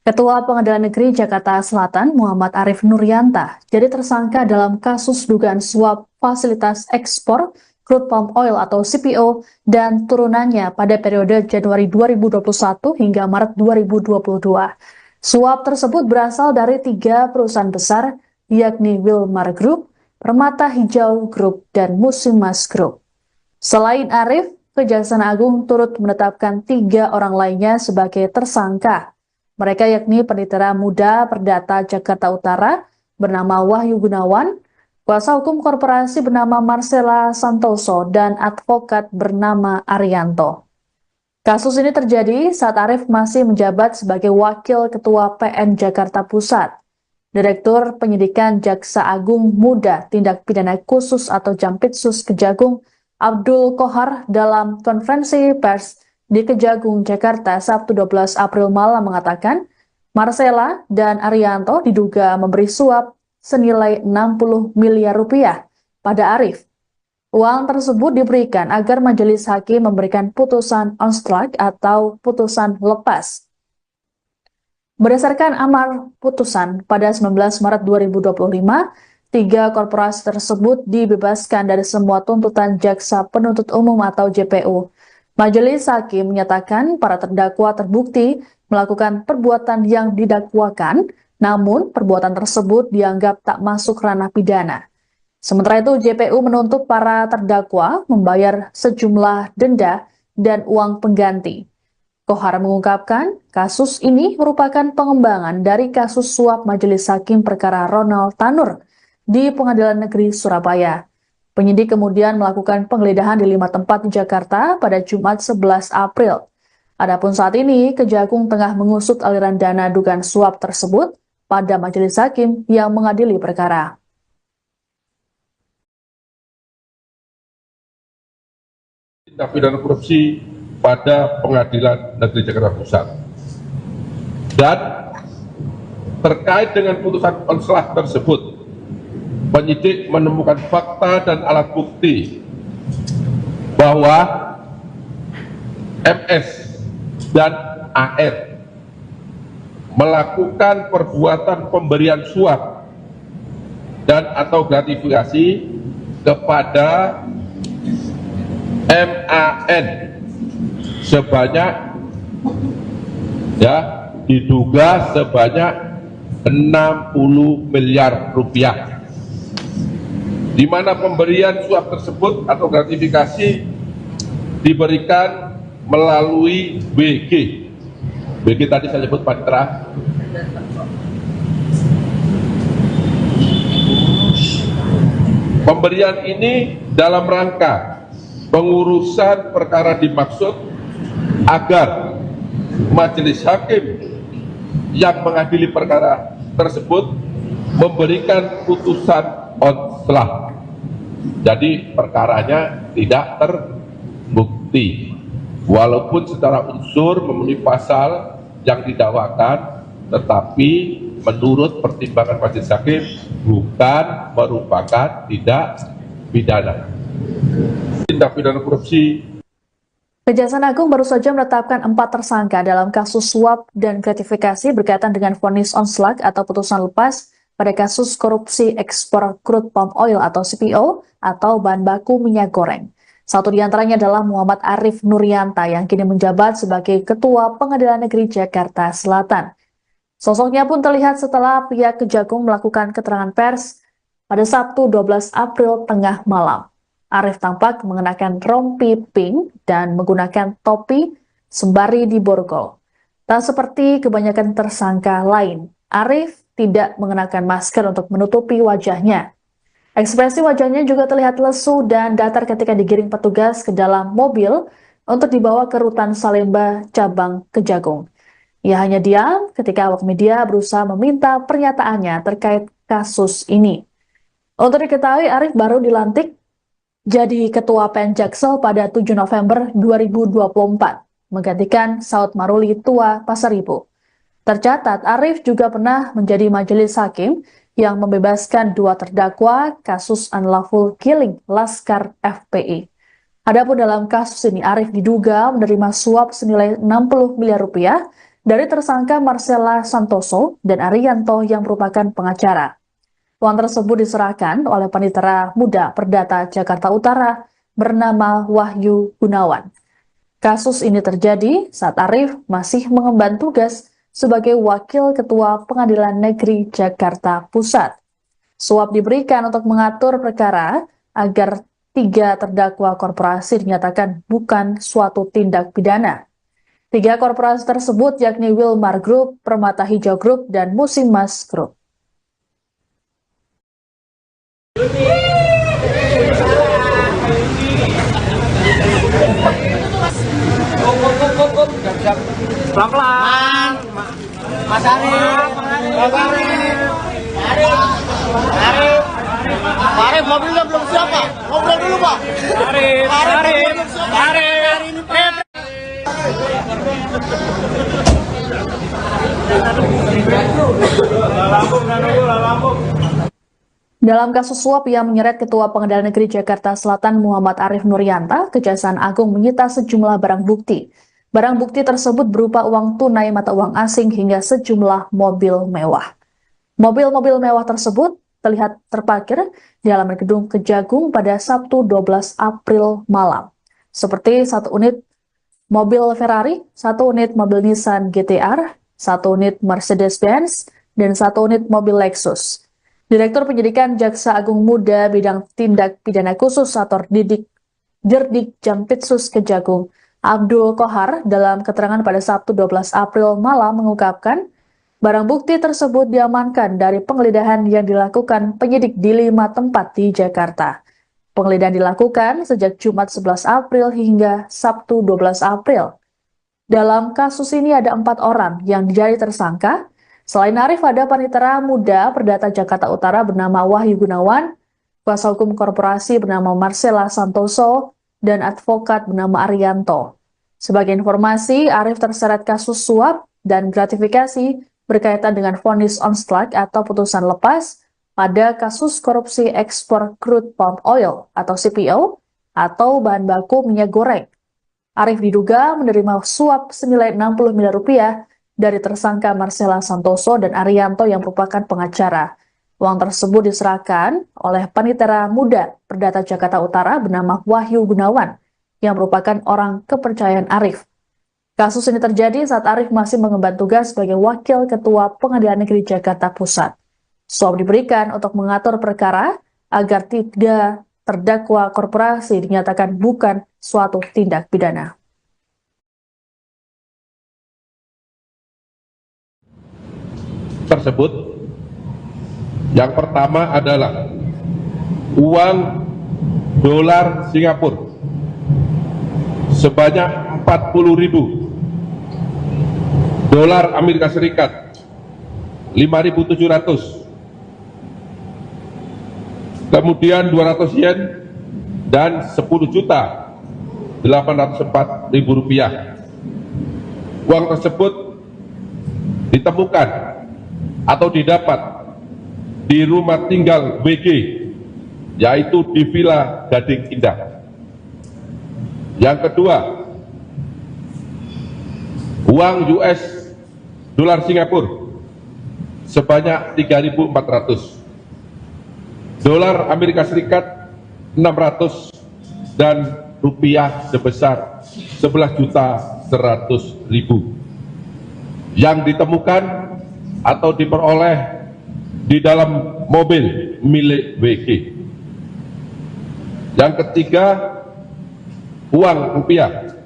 Ketua Pengadilan Negeri Jakarta Selatan Muhammad Arif Nuryanta jadi tersangka dalam kasus dugaan suap fasilitas ekspor crude palm oil atau CPO dan turunannya pada periode Januari 2021 hingga Maret 2022. Suap tersebut berasal dari 3 perusahaan besar, yakni Wilmar Group, Permata Hijau Group, dan Musimas Group. Selain Arif, Kejaksaan Agung turut menetapkan 3 orang lainnya sebagai tersangka. Mereka yakni Panitera Muda Perdata Jakarta Utara bernama Wahyu Gunawan, kuasa hukum korporasi bernama Marcella Santoso, dan advokat bernama Arianto. Kasus ini terjadi saat Arif masih menjabat sebagai Wakil Ketua PN Jakarta Pusat. Direktur Penyidikan Jaksa Agung Muda Tindak Pidana Khusus atau Jampitsus Kejagung Abdul Kohar dalam konferensi pers di Kejagung, Jakarta, Sabtu 12 April malam mengatakan, Marcella dan Arianto diduga memberi suap senilai 60 miliar rupiah pada Arif. Uang tersebut diberikan agar majelis hakim memberikan putusan on strike atau putusan lepas. Berdasarkan amar putusan pada 19 Maret 2025, 3 korporasi tersebut dibebaskan dari semua tuntutan Jaksa Penuntut Umum atau JPU. Majelis hakim menyatakan para terdakwa terbukti melakukan perbuatan yang didakwakan, namun perbuatan tersebut dianggap tak masuk ranah pidana. Sementara itu, JPU menuntut para terdakwa membayar sejumlah denda dan uang pengganti. Kohar mengungkapkan, kasus ini merupakan pengembangan dari kasus suap Majelis Hakim Perkara Ronald Tanur di Pengadilan Negeri Surabaya. Penyidik kemudian melakukan penggeledahan di 5 tempat di Jakarta pada Jumat 11 April. Adapun saat ini, Kejagung tengah mengusut aliran dana dugaan suap tersebut pada majelis hakim yang mengadili perkara. Tindak pidana korupsi pada Pengadilan Negeri Jakarta Pusat. Dan terkait dengan putusan konselah tersebut, penyidik menemukan fakta dan alat bukti bahwa MS dan AR melakukan perbuatan pemberian suap dan atau gratifikasi kepada MAN sebanyak diduga sebanyak 60 miliar rupiah, di mana pemberian suap tersebut atau gratifikasi diberikan melalui BG. BG tadi saya sebut Panitera. Pemberian ini dalam rangka pengurusan perkara dimaksud agar majelis hakim yang mengadili perkara tersebut memberikan putusan on-slap. Jadi perkaranya tidak terbukti, walaupun secara unsur memenuhi pasal yang didakwakan, tetapi menurut pertimbangan majelis hakim bukan merupakan tindak pidana. Tindak pidana korupsi. Kejaksaan Agung baru saja menetapkan 4 tersangka dalam kasus suap dan gratifikasi berkaitan dengan vonis on-slug atau putusan lepas pada kasus korupsi ekspor crude palm oil atau CPO atau bahan baku minyak goreng. Satu di antaranya adalah Muhammad Arif Nuryanta yang kini menjabat sebagai Ketua Pengadilan Negeri Jakarta Selatan. Sosoknya pun terlihat setelah pihak Kejagung melakukan keterangan pers pada Sabtu 12 April tengah malam. Arif tampak mengenakan rompi pink dan menggunakan topi sembari diborgol. Tak seperti kebanyakan tersangka lain, Arif tidak mengenakan masker untuk menutupi wajahnya. Ekspresi wajahnya juga terlihat lesu dan datar ketika digiring petugas ke dalam mobil untuk dibawa ke rutan Salemba cabang Kejagung. Ia hanya diam ketika awak media berusaha meminta pernyataannya terkait kasus ini. Untuk diketahui, Arif baru dilantik jadi Ketua PN Jaksel pada 7 November 2024, menggantikan Saud Maruli Tua Pasaribu. Tercatat, Arif juga pernah menjadi majelis hakim yang membebaskan 2 terdakwa kasus unlawful killing Laskar FPI. Adapun dalam kasus ini, Arif diduga menerima suap senilai 60 miliar rupiah dari tersangka Marcella Santoso dan Arianto yang merupakan pengacara. Uang tersebut diserahkan oleh Panitera Muda Perdata Jakarta Utara bernama Wahyu Gunawan. Kasus ini terjadi saat Arif masih mengemban tugas sebagai Wakil Ketua Pengadilan Negeri Jakarta Pusat. Suap diberikan untuk mengatur perkara agar 3 terdakwa korporasi dinyatakan bukan suatu tindak pidana. 3 korporasi tersebut yakni Wilmar Group, Permata Hijau Group, dan Musimas Group. Pelan-pelan, Mas Arif, Arif, mobilnya belum siap Pak, ngobrol dulu Pak. Dalam kasus suap yang menyeret Ketua Pengadilan Negeri Jakarta Selatan Muhammad Arif Nuryanta, Kejaksaan Agung menyita sejumlah barang bukti. Barang bukti tersebut berupa uang tunai mata uang asing hingga sejumlah mobil mewah. Mobil-mobil mewah tersebut terlihat terparkir di halaman gedung Kejagung pada Sabtu 12 April malam. Seperti 1 unit mobil Ferrari, 1 unit mobil Nissan GT-R, 1 unit Mercedes-Benz, dan 1 unit mobil Lexus. Direktur Penyidikan Jaksa Agung Muda Bidang Tindak Pidana Khusus atau Dirdik Jampitsus Kejagung, Abdul Kohar, dalam keterangan pada Sabtu 12 April malam mengungkapkan, barang bukti tersebut diamankan dari penggeledahan yang dilakukan penyidik di 5 tempat di Jakarta. Penggeledahan dilakukan sejak Jumat 11 April hingga Sabtu 12 April. Dalam kasus ini ada 4 orang yang jadi tersangka. Selain Arif, ada Panitera Muda Perdata Jakarta Utara bernama Wahyu Gunawan, kuasa hukum korporasi bernama Marcella Santoso, dan advokat bernama Arianto. Sebagai informasi, Arif terseret kasus suap dan gratifikasi berkaitan dengan vonis on strike atau putusan lepas pada kasus korupsi ekspor crude palm oil atau CPO atau bahan baku minyak goreng. Arif diduga menerima suap senilai 60 miliar rupiah dari tersangka Marcella Santoso dan Arianto yang merupakan pengacara. Uang tersebut diserahkan oleh Panitera Muda Perdata Jakarta Utara bernama Wahyu Gunawan yang merupakan orang kepercayaan Arif. Kasus ini terjadi saat Arif masih mengemban tugas sebagai Wakil Ketua Pengadilan Negeri Jakarta Pusat. Suap diberikan untuk mengatur perkara agar 3 terdakwa korporasi dinyatakan bukan suatu tindak pidana. Tersebut yang pertama adalah uang dolar Singapura sebanyak 40.000, dolar Amerika Serikat 5.700, kemudian 200 yen dan 10.804.000 rupiah. Uang tersebut ditemukan atau didapat di rumah tinggal WG, yaitu di Villa Gading Indah. Yang kedua, uang US dolar Singapura sebanyak 3.400, dolar Amerika Serikat 600, dan rupiah sebesar 11.100.000 yang ditemukan atau diperoleh di dalam mobil milik WG. Yang ketiga, uang rupiah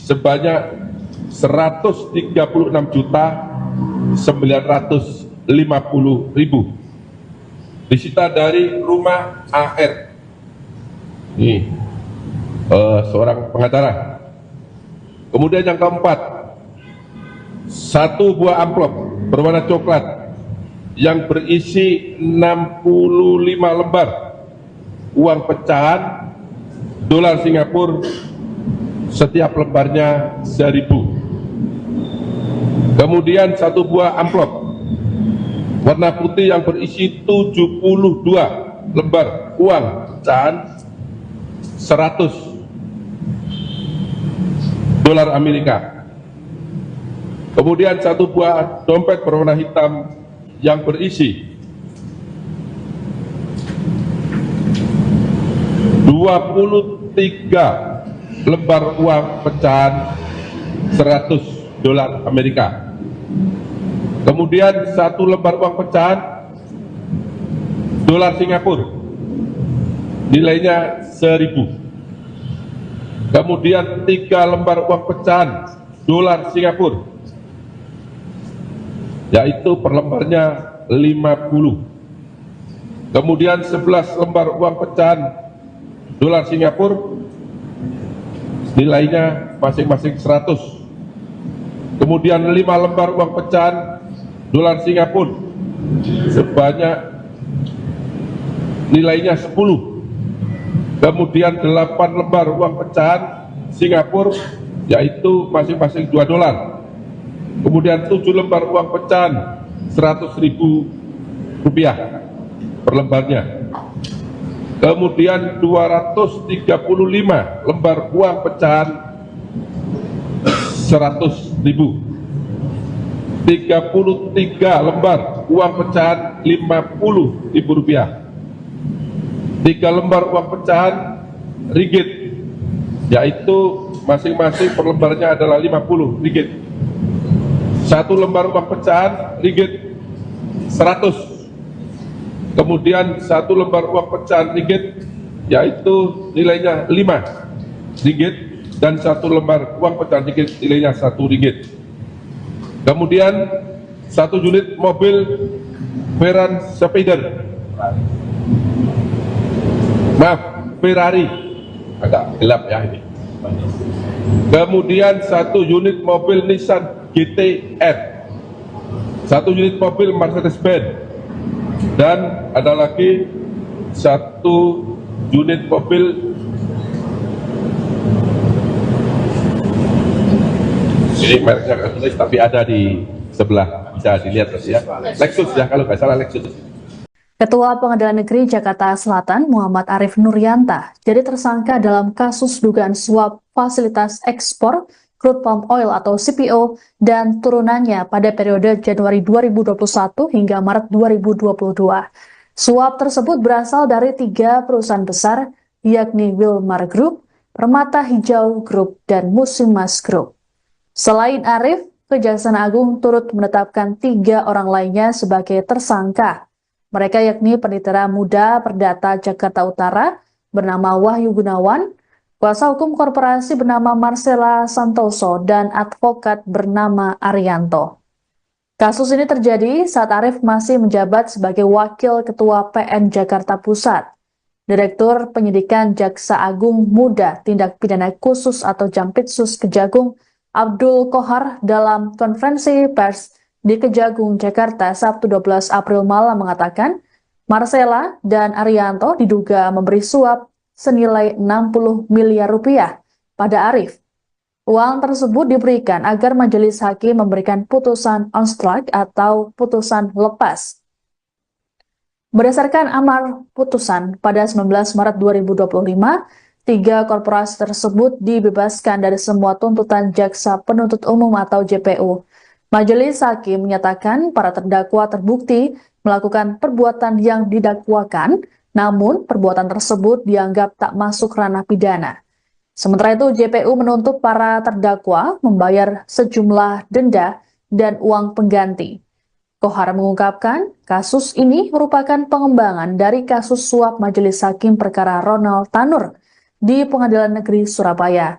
sebanyak 136.950.000 disita dari rumah AR. Ini seorang pengacara. Kemudian yang keempat, 1 buah amplop berwarna coklat yang berisi 65 lembar uang pecahan dolar Singapura, setiap lembarnya 1.000. Kemudian 1 buah amplop warna putih yang berisi 72 lembar uang pecahan 100 dolar Amerika. Kemudian 1 buah dompet berwarna hitam yang berisi 23 lembar uang pecahan $100 Amerika. Kemudian 1 lembar uang pecahan dolar Singapura, nilainya 1.000. Kemudian 3 lembar uang pecahan dolar Singapura, yaitu per lembarnya 50. Kemudian 11 lembar uang pecahan dolar Singapura, nilainya masing-masing 100. Kemudian 5 lembar uang pecahan dolar Singapura sebanyak nilainya 10. Kemudian 8 lembar uang pecahan Singapura, yaitu masing-masing $2. Kemudian 7 lembar uang pecahan Rp100.000 per lembarnya. Kemudian 235 lembar uang pecahan Rp100.000. 33 lembar uang pecahan Rp50.000. 3 lembar uang pecahan ringgit, yaitu masing-masing per lembarnya adalah 50 ringgit. 1 lembar uang pecahan ringgit 100. Kemudian 1 lembar uang pecahan ringgit, yaitu nilainya 5 ringgit, dan 1 lembar uang pecahan ringgit nilainya 1 ringgit. Kemudian 1 unit mobil Veran Spider, maaf, Ferrari, agak gelap ya ini. Kemudian 1 unit mobil Nissan GT-R, 1 unit mobil Mercedes-Benz, dan ada lagi 1 unit mobil, ini mereknya nggak tulis tapi ada di sebelah, bisa dilihat ya, Lexus ya, kalau nggak salah Lexus. Ketua Pengadilan Negeri Jakarta Selatan Muhammad Arif Nuryanta jadi tersangka dalam kasus dugaan suap fasilitas ekspor crude palm oil atau CPO dan turunannya pada periode Januari 2021 hingga Maret 2022. Suap tersebut berasal dari 3 perusahaan besar, yakni Wilmar Group, Permata Hijau Group, dan Musimas Group. Selain Arif, Kejaksaan Agung turut menetapkan 3 orang lainnya sebagai tersangka. Mereka yakni Penitera Muda Perdata Jakarta Utara bernama Wahyu Gunawan, kuasa hukum korporasi bernama Marcella Santoso, dan advokat bernama Arianto. Kasus ini terjadi saat Arif masih menjabat sebagai Wakil Ketua PN Jakarta Pusat. Direktur Penyidikan Jaksa Agung Muda Tindak Pidana Khusus atau Jampitsus Kejagung Abdul Kohar dalam konferensi pers di Kejagung, Jakarta, Sabtu 12 April malam mengatakan, Marcella dan Arianto diduga memberi suap senilai 60 miliar rupiah pada Arif. Uang tersebut diberikan agar majelis hakim memberikan putusan on strike atau putusan lepas. Berdasarkan amar putusan pada 19 Maret 2025, 3 korporasi tersebut dibebaskan dari semua tuntutan Jaksa Penuntut Umum atau JPU. Majelis hakim menyatakan para terdakwa terbukti melakukan perbuatan yang didakwakan, namun perbuatan tersebut dianggap tak masuk ranah pidana. Sementara itu, JPU menuntut para terdakwa membayar sejumlah denda dan uang pengganti. Kohar mengungkapkan, kasus ini merupakan pengembangan dari kasus suap Majelis Hakim Perkara Ronald Tanur di Pengadilan Negeri Surabaya.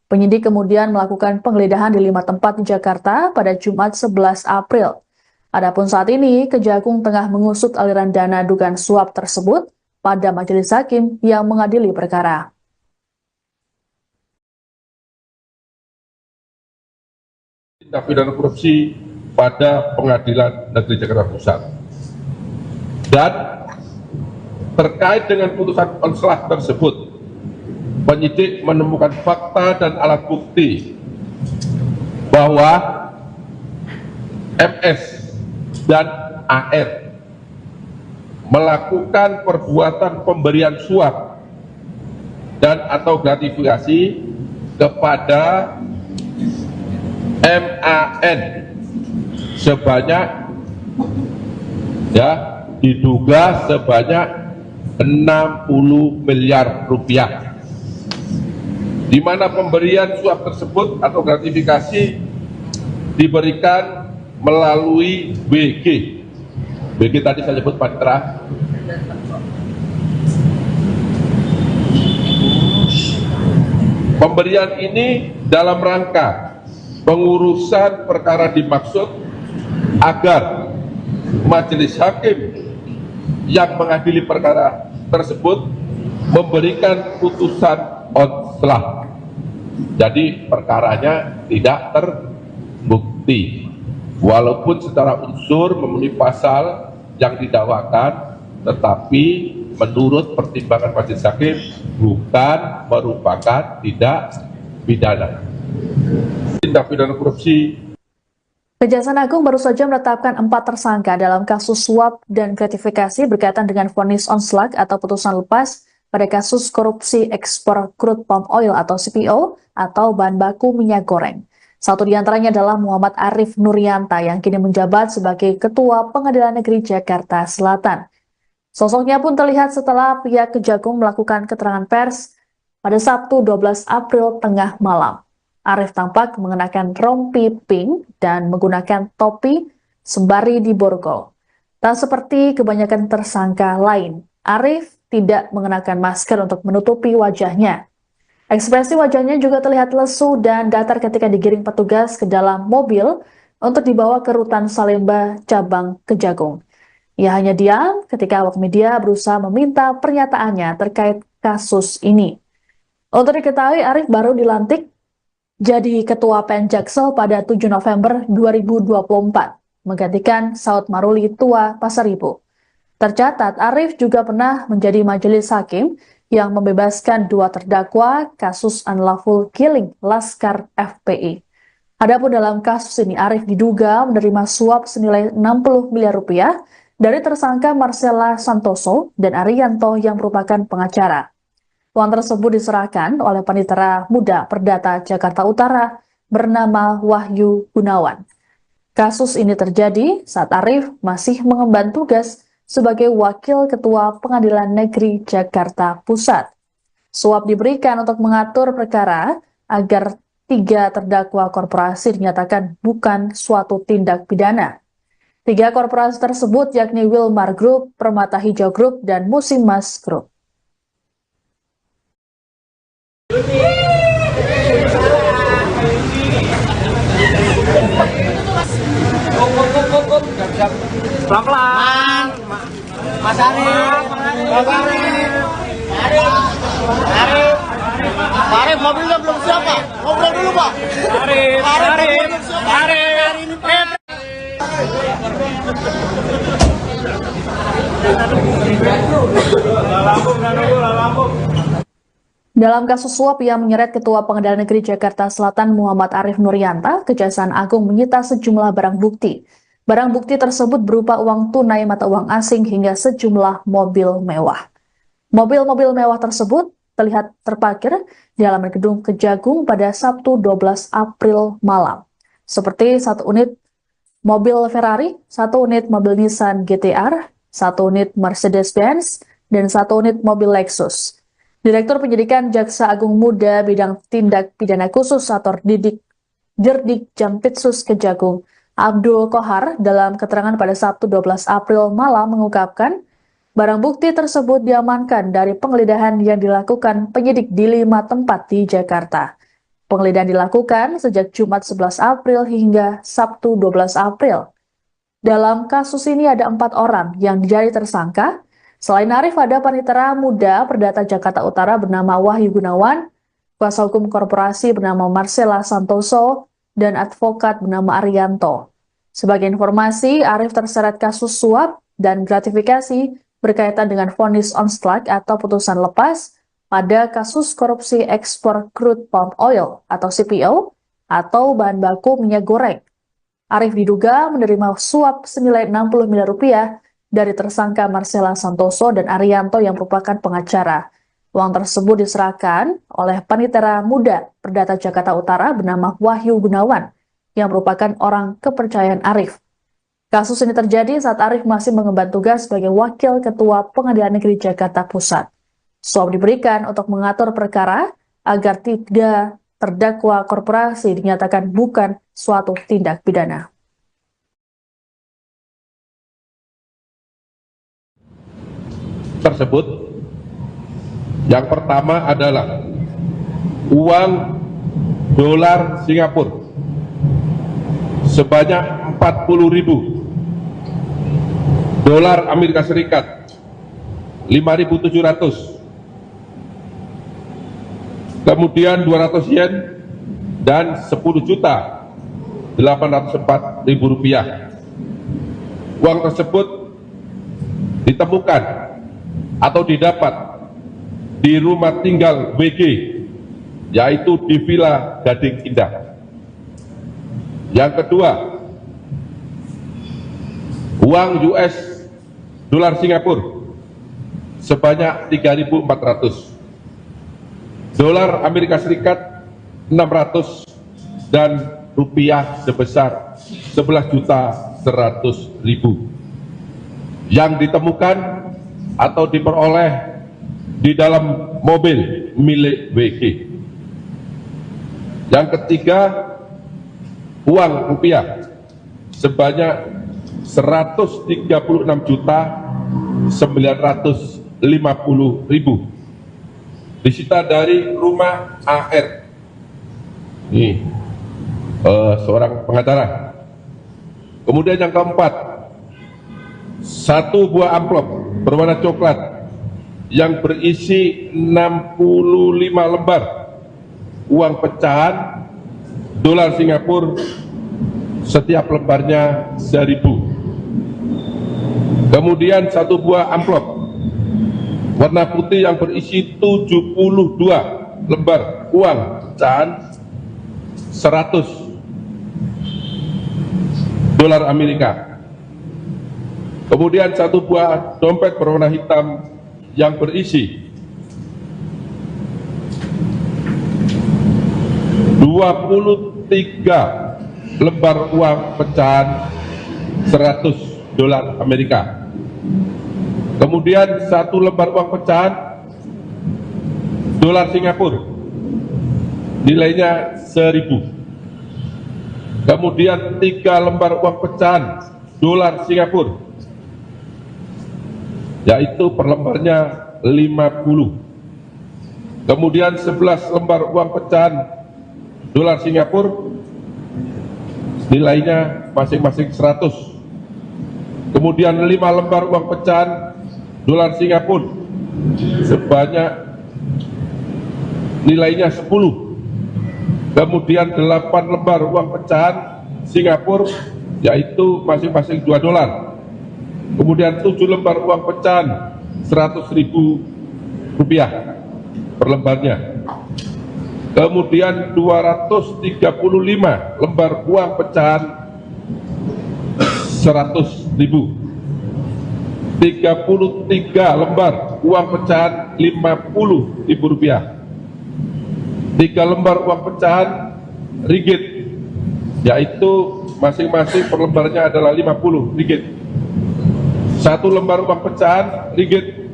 Penyidik kemudian melakukan penggeledahan di 5 tempat di Jakarta pada Jumat 11 April. Adapun saat ini, Kejagung tengah mengusut aliran dana dugaan suap tersebut pada majelis hakim yang mengadili perkara. Tindak pidana korupsi pada Pengadilan Negeri Jakarta Pusat. Dan terkait dengan putusan konselah tersebut, penyidik menemukan fakta dan alat bukti bahwa MS dan AR melakukan perbuatan pemberian suap dan atau gratifikasi kepada MAN sebanyak diduga sebanyak 60 miliar rupiah, di mana pemberian suap tersebut atau gratifikasi diberikan melalui BG. BG tadi saya sebut Panitra. Pemberian ini dalam rangka pengurusan perkara dimaksud agar majelis hakim yang mengadili perkara tersebut memberikan putusan onslaught. Jadi perkaranya tidak terbukti, walaupun secara unsur memenuhi pasal yang didakwakan, tetapi menurut pertimbangan majelis hakim bukan merupakan tindak pidana. Tindak pidana korupsi. Kejaksaan Agung baru saja menetapkan 4 tersangka dalam kasus suap dan gratifikasi berkaitan dengan vonis onslaught atau putusan lepas pada kasus korupsi ekspor crude palm oil atau CPO atau bahan baku minyak goreng. Satu di antaranya adalah Muhammad Arif Nuryanta yang kini menjabat sebagai Ketua Pengadilan Negeri Jakarta Selatan. Sosoknya pun terlihat setelah pihak Kejagung melakukan keterangan pers pada Sabtu 12 April tengah malam. Arif tampak mengenakan rompi pink dan menggunakan topi sembari di borgol. Tak seperti kebanyakan tersangka lain, Arif tidak mengenakan masker untuk menutupi wajahnya. Ekspresi wajahnya juga terlihat lesu dan datar ketika digiring petugas ke dalam mobil untuk dibawa ke Rutan Salemba cabang Kejagung. Ia hanya diam ketika awak media berusaha meminta pernyataannya terkait kasus ini. Untuk diketahui, Arif baru dilantik jadi Ketua PN Jaksel pada 7 November 2024, menggantikan Saud Maruli Tua Pasaribu. Tercatat, Arif juga pernah menjadi majelis hakim yang membebaskan 2 terdakwa kasus unlawful killing Laskar FPI. Adapun dalam kasus ini, Arif diduga menerima suap senilai 60 miliar rupiah dari tersangka Marcella Santoso dan Arianto yang merupakan pengacara. Uang tersebut diserahkan oleh Panitera Muda Perdata Jakarta Utara bernama Wahyu Gunawan. Kasus ini terjadi saat Arif masih mengemban tugas sebagai Wakil Ketua Pengadilan Negeri Jakarta Pusat. Suap diberikan untuk mengatur perkara agar 3 terdakwa korporasi dinyatakan bukan suatu tindak pidana. 3 korporasi tersebut yakni Wilmar Group, Permata Hijau Group, dan Musimas Group. Pelan-pelan. Mas Arif. Mas Arif. Arif. Arif, mobilnya belum siap, Pak. Ngobrol dulu, Pak. Arif. Arif. Arif. Dalam kasus suap yang menyeret Ketua Pengadilan Negeri Jakarta Selatan Muhammad Arif Nuryanta, Kejaksaan Agung menyita sejumlah barang bukti. Barang bukti tersebut berupa uang tunai mata uang asing hingga sejumlah mobil mewah. Mobil-mobil mewah tersebut terlihat terparkir di halaman gedung Kejagung pada Sabtu 12 April malam. Seperti 1 unit mobil Ferrari, 1 unit mobil Nissan GT-R, 1 unit Mercedes-Benz, dan 1 unit mobil Lexus. Direktur Penyidikan Jaksa Agung Muda Bidang Tindak Pidana Khusus atau Dirdik Jampitsus Kejagung, Abdul Kohar, dalam keterangan pada Sabtu 12 April malam mengungkapkan barang bukti tersebut diamankan dari penggeledahan yang dilakukan penyidik di 5 tempat di Jakarta. Penggeledahan dilakukan sejak Jumat 11 April hingga Sabtu 12 April. Dalam kasus ini ada 4 orang yang jadi tersangka. Selain Arif, ada Panitera Muda Perdata Jakarta Utara bernama Wahyu Gunawan, kuasa hukum korporasi bernama Marcella Santoso, dan advokat bernama Arianto. Sebagai informasi, Arif terseret kasus suap dan gratifikasi berkaitan dengan vonis onslaught atau putusan lepas pada kasus korupsi ekspor crude palm oil atau CPO atau bahan baku minyak goreng. Arif diduga menerima suap senilai 60 miliar rupiah dari tersangka Marcella Santoso dan Arianto yang merupakan pengacara. Uang tersebut diserahkan oleh Panitera Muda Perdata Jakarta Utara bernama Wahyu Gunawan yang merupakan orang kepercayaan Arif. Kasus ini terjadi saat Arif masih mengemban tugas sebagai Wakil Ketua Pengadilan Negeri Jakarta Pusat. Suap diberikan untuk mengatur perkara agar tiga terdakwa korporasi dinyatakan bukan suatu tindak pidana. Tersebut, yang pertama adalah uang dolar Singapura sebanyak 40.000, dolar Amerika Serikat 5.700, kemudian 200 yen dan 10.804.000 rupiah. Uang tersebut ditemukan atau didapat di rumah tinggal WG, yaitu di Villa Gading Indah. Yang kedua, uang US dolar Singapura sebanyak 3.400, dolar Amerika Serikat 600, dan rupiah sebesar 11.100.000 yang ditemukan atau diperoleh di dalam mobil milik WG. Yang ketiga, uang rupiah sebanyak 136.950.000 disita dari rumah AR. Ini seorang pengacara. Kemudian yang keempat, satu buah amplop berwarna coklat yang berisi 65 lembar uang pecahan dolar Singapura, setiap lembarnya 1.000. Kemudian satu buah amplop warna putih yang berisi 72 lembar uang pecahan 100 dolar Amerika. Kemudian satu buah dompet berwarna hitam yang berisi 23 lembar uang pecahan 100 dolar Amerika. Kemudian satu lembar uang pecahan dolar Singapura nilainya 1.000. Kemudian 3 lembar uang pecahan dolar Singapura, yaitu per lembarnya 50. Kemudian 11 lembar uang pecahan dolar Singapura nilainya masing-masing 100. Kemudian 5 lembar uang pecahan dolar Singapura sebanyak nilainya 10. Kemudian 8 lembar uang pecahan Singapura, yaitu masing-masing 2 dolar. Kemudian 7 lembar uang pecahan 100.000 rupiah per lembarnya. Kemudian 235 lembar uang pecahan 100.000. 33 lembar uang pecahan 50.000 rupiah. 3 lembar uang pecahan ringgit, yaitu masing-masing per lembarnya adalah 50 ringgit. 1 lembar uang pecahan ringgit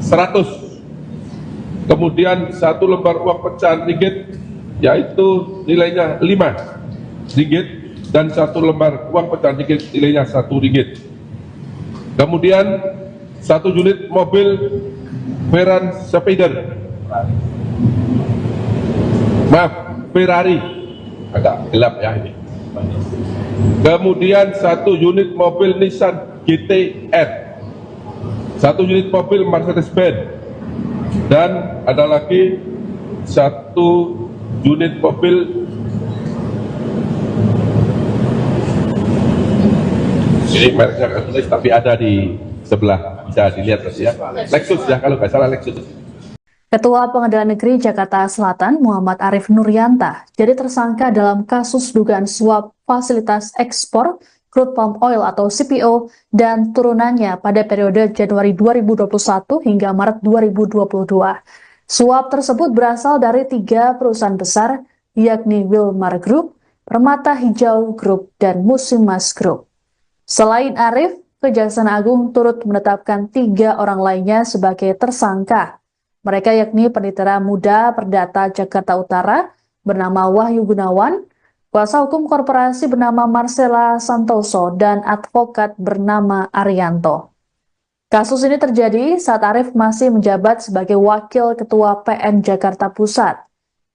100. Kemudian 1 lembar uang pecahan ringgit, yaitu nilainya 5 ringgit, dan 1 lembar uang pecahan ringgit nilainya 1 ringgit. Kemudian 1 unit mobil Veran Spider, Ferrari, agak gelap ya ini. Kemudian 1 unit mobil Nissan GT-R, 1 unit mobil Mercedes-Benz, dan ada lagi 1 unit mobil ini mereknya nggak tulis tapi ada di sebelah, bisa dilihat ya, Lexus ya kalau nggak salah Lexus. Ketua Pengadilan Negeri Jakarta Selatan Muhammad Arif Nuryanta jadi tersangka dalam kasus dugaan suap fasilitas ekspor crude palm oil atau CPO dan turunannya pada periode Januari 2021 hingga Maret 2022. Suap tersebut berasal dari 3 perusahaan besar, yakni Wilmar Group, Permata Hijau Group, dan Musimas Group. Selain Arif, Kejaksaan Agung turut menetapkan 3 orang lainnya sebagai tersangka. Mereka yakni Panitera Muda Perdata Jakarta Utara bernama Wahyu Gunawan, kuasa hukum korporasi bernama Marcella Santoso, dan advokat bernama Arianto. Kasus ini terjadi saat Arif masih menjabat sebagai Wakil Ketua PN Jakarta Pusat.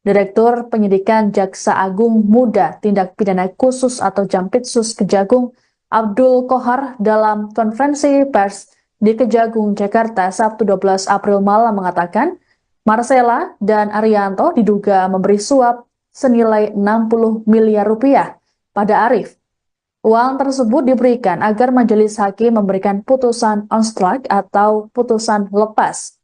Direktur Penyidikan Jaksa Agung Muda Tindak Pidana Khusus atau Jampitsus Kejagung Abdul Kohar dalam konferensi pers di Kejagung, Jakarta, Sabtu 12 April malam mengatakan Marcella dan Arianto diduga memberi suap senilai 60 miliar rupiah pada Arif. Uang tersebut diberikan agar majelis hakim memberikan putusan on strike atau putusan lepas.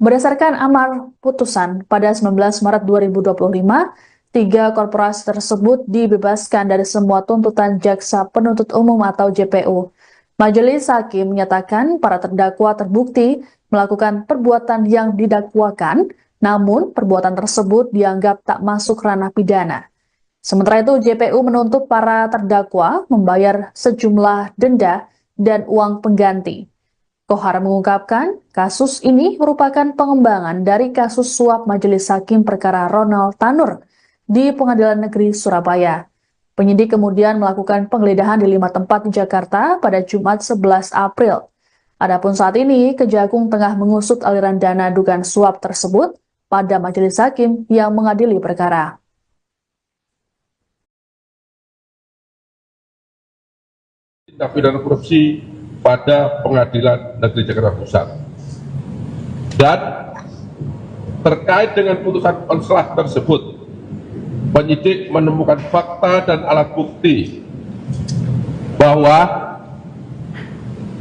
Berdasarkan amar putusan pada 19 Maret 2025, 3 korporasi tersebut dibebaskan dari semua tuntutan Jaksa Penuntut Umum atau JPU. Majelis hakim menyatakan para terdakwa terbukti melakukan perbuatan yang didakwakan, namun perbuatan tersebut dianggap tak masuk ranah pidana. Sementara itu, JPU menuntut para terdakwa membayar sejumlah denda dan uang pengganti. Kohar mengungkapkan, kasus ini merupakan pengembangan dari kasus suap Majelis Hakim Perkara Ronald Tanur di Pengadilan Negeri Surabaya. Penyidik kemudian melakukan penggeledahan di 5 tempat di Jakarta pada Jumat 11 April. Adapun saat ini, Kejagung tengah mengusut aliran dana dugaan suap tersebut pada Majelis Hakim yang mengadili perkara. Tindak pidana korupsi pada Pengadilan Negeri Jakarta Pusat. Dan terkait dengan putusan onslaught tersebut, penyidik menemukan fakta dan alat bukti bahwa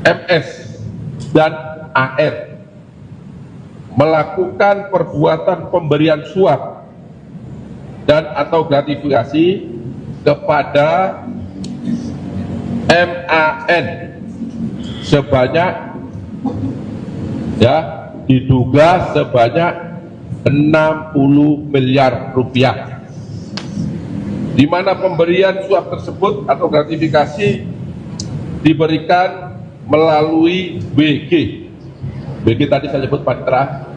MS dan AR melakukan perbuatan pemberian suap dan atau gratifikasi kepada MAN sebanyak diduga sebanyak 60 miliar rupiah, di mana pemberian suap tersebut atau gratifikasi diberikan melalui BG. BG tadi saya sebut Panitera.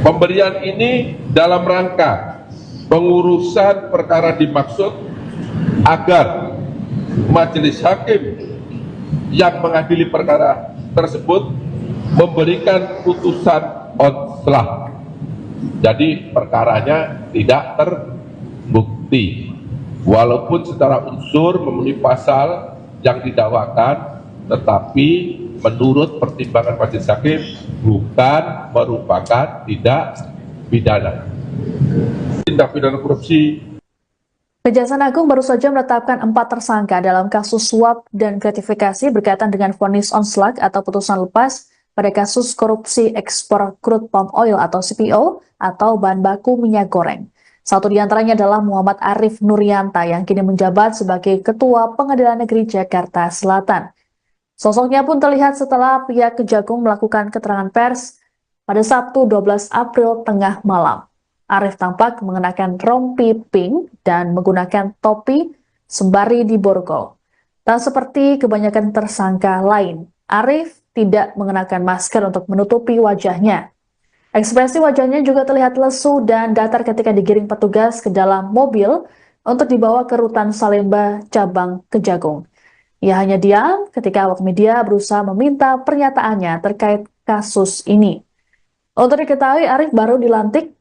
Pemberian ini dalam rangka pengurusan perkara dimaksud agar majelis hakim yang mengadili perkara tersebut memberikan putusan onslaught. Jadi perkaranya tidak terbukti, walaupun secara unsur memenuhi pasal yang didakwakan, tetapi menurut pertimbangan majelis hakim bukan merupakan tindak pidana. Tindak pidana korupsi. Kejaksaan Agung baru saja menetapkan 4 tersangka dalam kasus suap dan gratifikasi berkaitan dengan vonis onslaught atau putusan lepas pada kasus korupsi ekspor crude palm oil atau CPO atau bahan baku minyak goreng. Satu di antaranya adalah Muhammad Arif Nuryanta yang kini menjabat sebagai Ketua Pengadilan Negeri Jakarta Selatan. Sosoknya pun terlihat setelah pihak Kejagung melakukan keterangan pers pada Sabtu 12 April tengah malam. Arif tampak mengenakan rompi pink dan menggunakan topi sembari di borgol. Tak seperti kebanyakan tersangka lain, Arif tidak mengenakan masker untuk menutupi wajahnya. Ekspresi wajahnya juga terlihat lesu dan datar ketika digiring petugas ke dalam mobil untuk dibawa ke Rutan Salemba cabang Kejagung. Ia hanya diam ketika awak media berusaha meminta pernyataannya terkait kasus ini. Untuk diketahui, Arif baru dilantik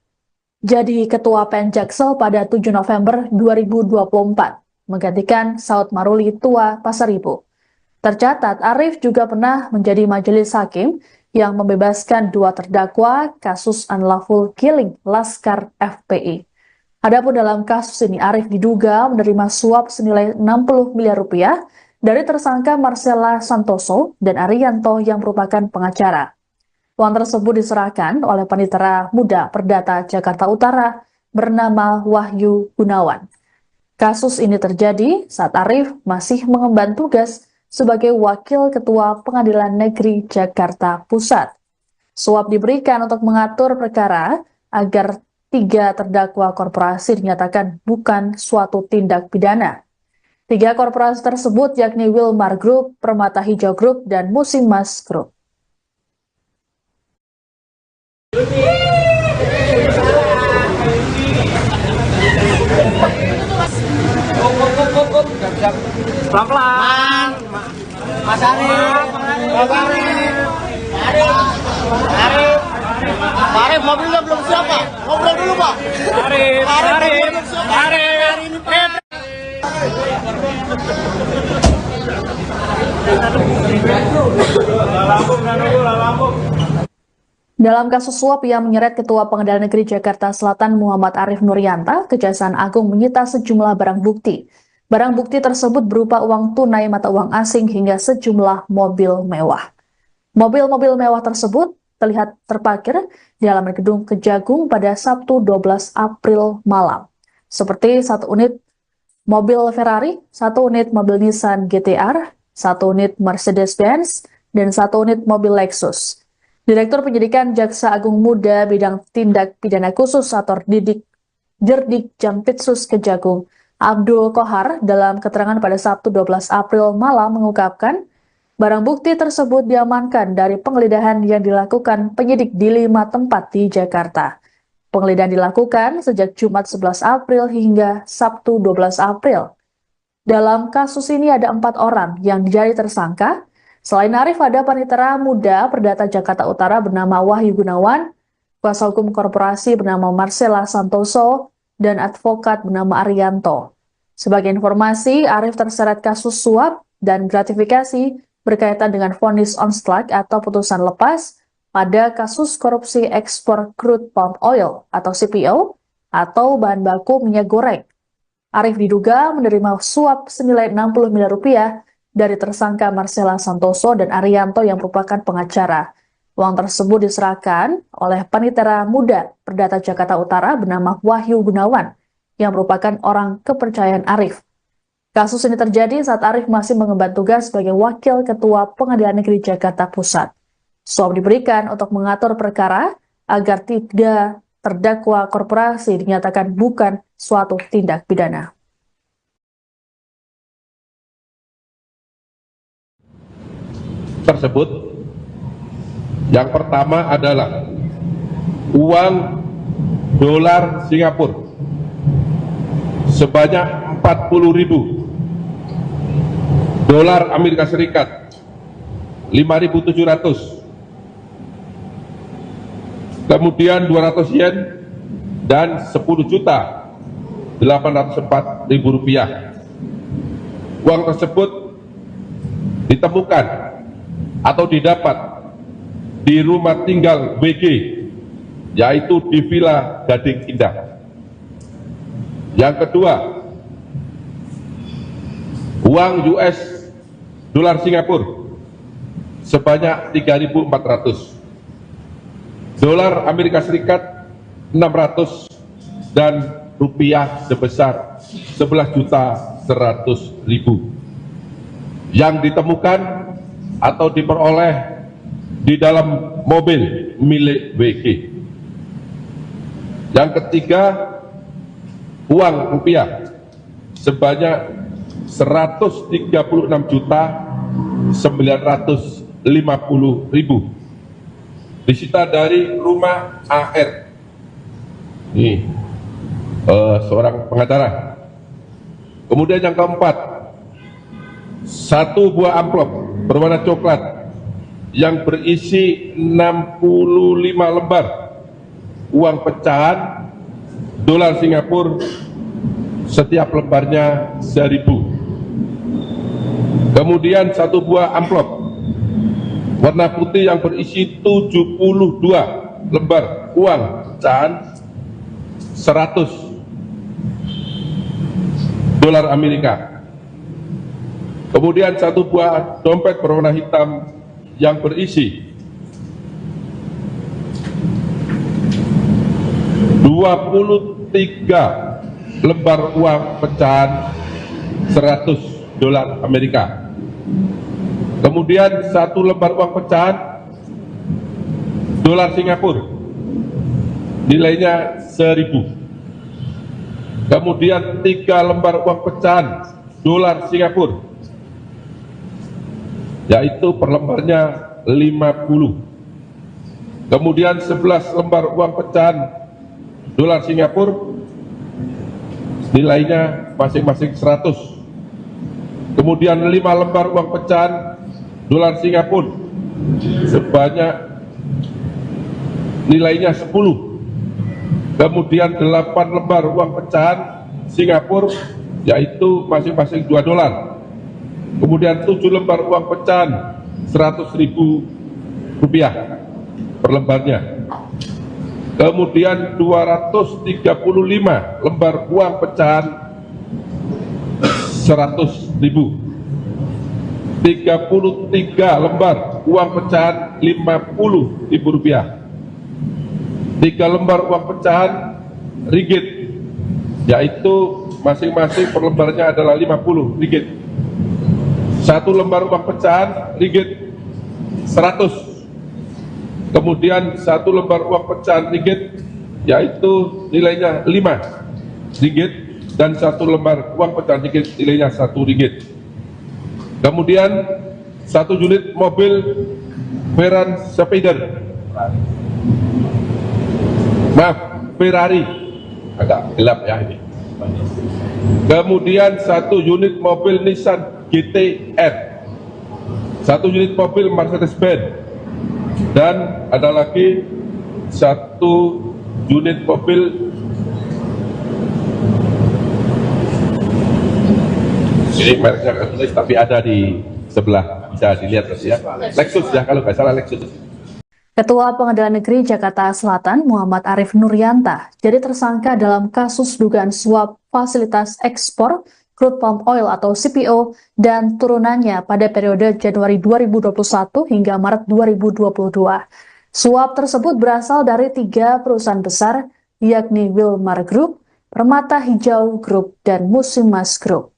jadi Ketua PN Jaksel pada 7 November 2024, menggantikan Saud Maruli Tua Pasaribu. Tercatat, Arif juga pernah menjadi majelis hakim yang membebaskan 2 terdakwa kasus unlawful killing Laskar FPI. Adapun dalam kasus ini, Arif diduga menerima suap senilai 60 miliar rupiah dari tersangka Marcella Santoso dan Arianto yang merupakan pengacara. Uang tersebut diserahkan oleh Panitera Muda Perdata Jakarta Utara bernama Wahyu Gunawan. Kasus ini terjadi saat Arif masih mengemban tugas sebagai Wakil Ketua Pengadilan Negeri Jakarta Pusat. Suap diberikan untuk mengatur perkara agar 3 terdakwa korporasi dinyatakan bukan suatu tindak pidana. 3 korporasi tersebut yakni Wilmar Group, Permata Hijau Group, dan Musimas Group. Pelan-pelan. Mas Arif. Mas Arif. Arif. Pak Arif, mobilnya belum siap, Pak. Ngobrol dulu, Pak. Arif. Dalam kasus suap yang menyeret Ketua Pengadilan Negeri Jakarta Selatan Muhammad Arif Nuryanta, Kejaksaan Agung menyita sejumlah barang bukti. Barang bukti tersebut berupa uang tunai mata uang asing hingga sejumlah mobil mewah. Mobil-mobil mewah tersebut terlihat terparkir di halaman gedung Kejagung pada Sabtu 12 April malam. Seperti 1 unit mobil Ferrari, 1 unit mobil Nissan GT-R, 1 unit Mercedes-Benz, dan 1 unit mobil Lexus. Direktur Penyidikan Jaksa Agung Muda Bidang Tindak Pidana Khusus atau Dirdik Jampitsus Kejagung, Abdul Kohar, dalam keterangan pada Sabtu 12 April malam mengungkapkan, barang bukti tersebut diamankan dari penggeledahan yang dilakukan penyidik di 5 tempat di Jakarta. Penggeledahan dilakukan sejak Jumat 11 April hingga Sabtu 12 April. Dalam kasus ini ada 4 orang yang jadi tersangka. Selain Arif, ada panitera muda Perdata Jakarta Utara bernama Wahyu Gunawan, kuasa hukum korporasi bernama Marcella Santoso, dan advokat bernama Arianto. Sebagai informasi, Arif terseret kasus suap dan gratifikasi berkaitan dengan vonis on strike atau putusan lepas pada kasus korupsi ekspor crude palm oil atau CPO atau bahan baku minyak goreng. Arif diduga menerima suap senilai 60 miliar rupiah dari tersangka Marcella Santoso dan Arianto yang merupakan pengacara. Uang tersebut diserahkan oleh panitera muda Perdata Jakarta Utara bernama Wahyu Gunawan yang merupakan orang kepercayaan Arif. Kasus ini terjadi saat Arif masih mengemban tugas sebagai Wakil Ketua Pengadilan Negeri Jakarta Pusat. Suap diberikan untuk mengatur perkara agar 3 terdakwa korporasi dinyatakan bukan suatu tindak pidana. Tersebut yang pertama adalah uang dolar Singapura sebanyak 40.000, dolar Amerika Serikat 5.700, kemudian 200 yen dan 10.804.000 rupiah. Uang tersebut ditemukan atau didapat di rumah tinggal WG, yaitu di Villa Gading Indah. Yang kedua, uang US dolar Singapura sebanyak 3.400, dolar Amerika Serikat 600, dan rupiah sebesar 11.100.000 yang ditemukan atau diperoleh di dalam mobil milik WG. Yang ketiga, uang rupiah sebanyak 136.950.000 disita dari rumah AR. Ini seorang pengacara. Kemudian yang keempat, 1 buah amplop berwarna coklat yang berisi 65 lembar uang pecahan dolar Singapura, setiap lembarnya 1.000. Kemudian 1 buah amplop warna putih yang berisi 72 lembar uang pecahan 100 dolar Amerika. Kemudian 1 buah dompet berwarna hitam yang berisi 23 lembar uang pecahan 100 dolar Amerika. Kemudian 1 lembar uang pecahan dolar Singapura nilainya 1.000. Kemudian 3 lembar uang pecahan dolar Singapura, yaitu per lembarnya 50. Kemudian 11 lembar uang pecahan dolar Singapura, nilainya masing-masing 100. Kemudian 5 lembar uang pecahan dolar Singapura sebanyak nilainya 10. Kemudian 8 lembar uang pecahan Singapura, yaitu masing-masing 2 dolar. Kemudian 7 lembar uang pecahan 100.000 rupiah per lembarnya. Kemudian 235 lembar uang pecahan 100.000. 33 lembar uang pecahan 50.000 rupiah. 3 lembar uang pecahan ringgit, yaitu masing-masing per lembarnya adalah 50 ringgit. 1 lembar uang pecahan ringgit 100. Kemudian 1 lembar uang pecahan ringgit, yaitu nilainya 5 ringgit, dan 1 lembar uang pecahan ringgit nilainya 1 ringgit. Kemudian 1 unit mobil Veran Spider, Ferrari, agak gelap ya ini. Kemudian 1 unit mobil Nissan GT-R, 1 unit mobil Mercedes-Benz, dan ada lagi 1 unit mobil, ini mereknya nggak tulis tapi ada di sebelah, bisa dilihat ya, Lexus ya kalau nggak salah Lexus. Ketua Pengadilan Negeri Jakarta Selatan Muhammad Arif Nuryanta jadi tersangka dalam kasus dugaan suap fasilitas ekspor crude palm oil atau CPO dan turunannya pada periode Januari 2021 hingga Maret 2022. Suap tersebut berasal dari 3 perusahaan besar, yakni Wilmar Group, Permata Hijau Group, dan Musimas Group.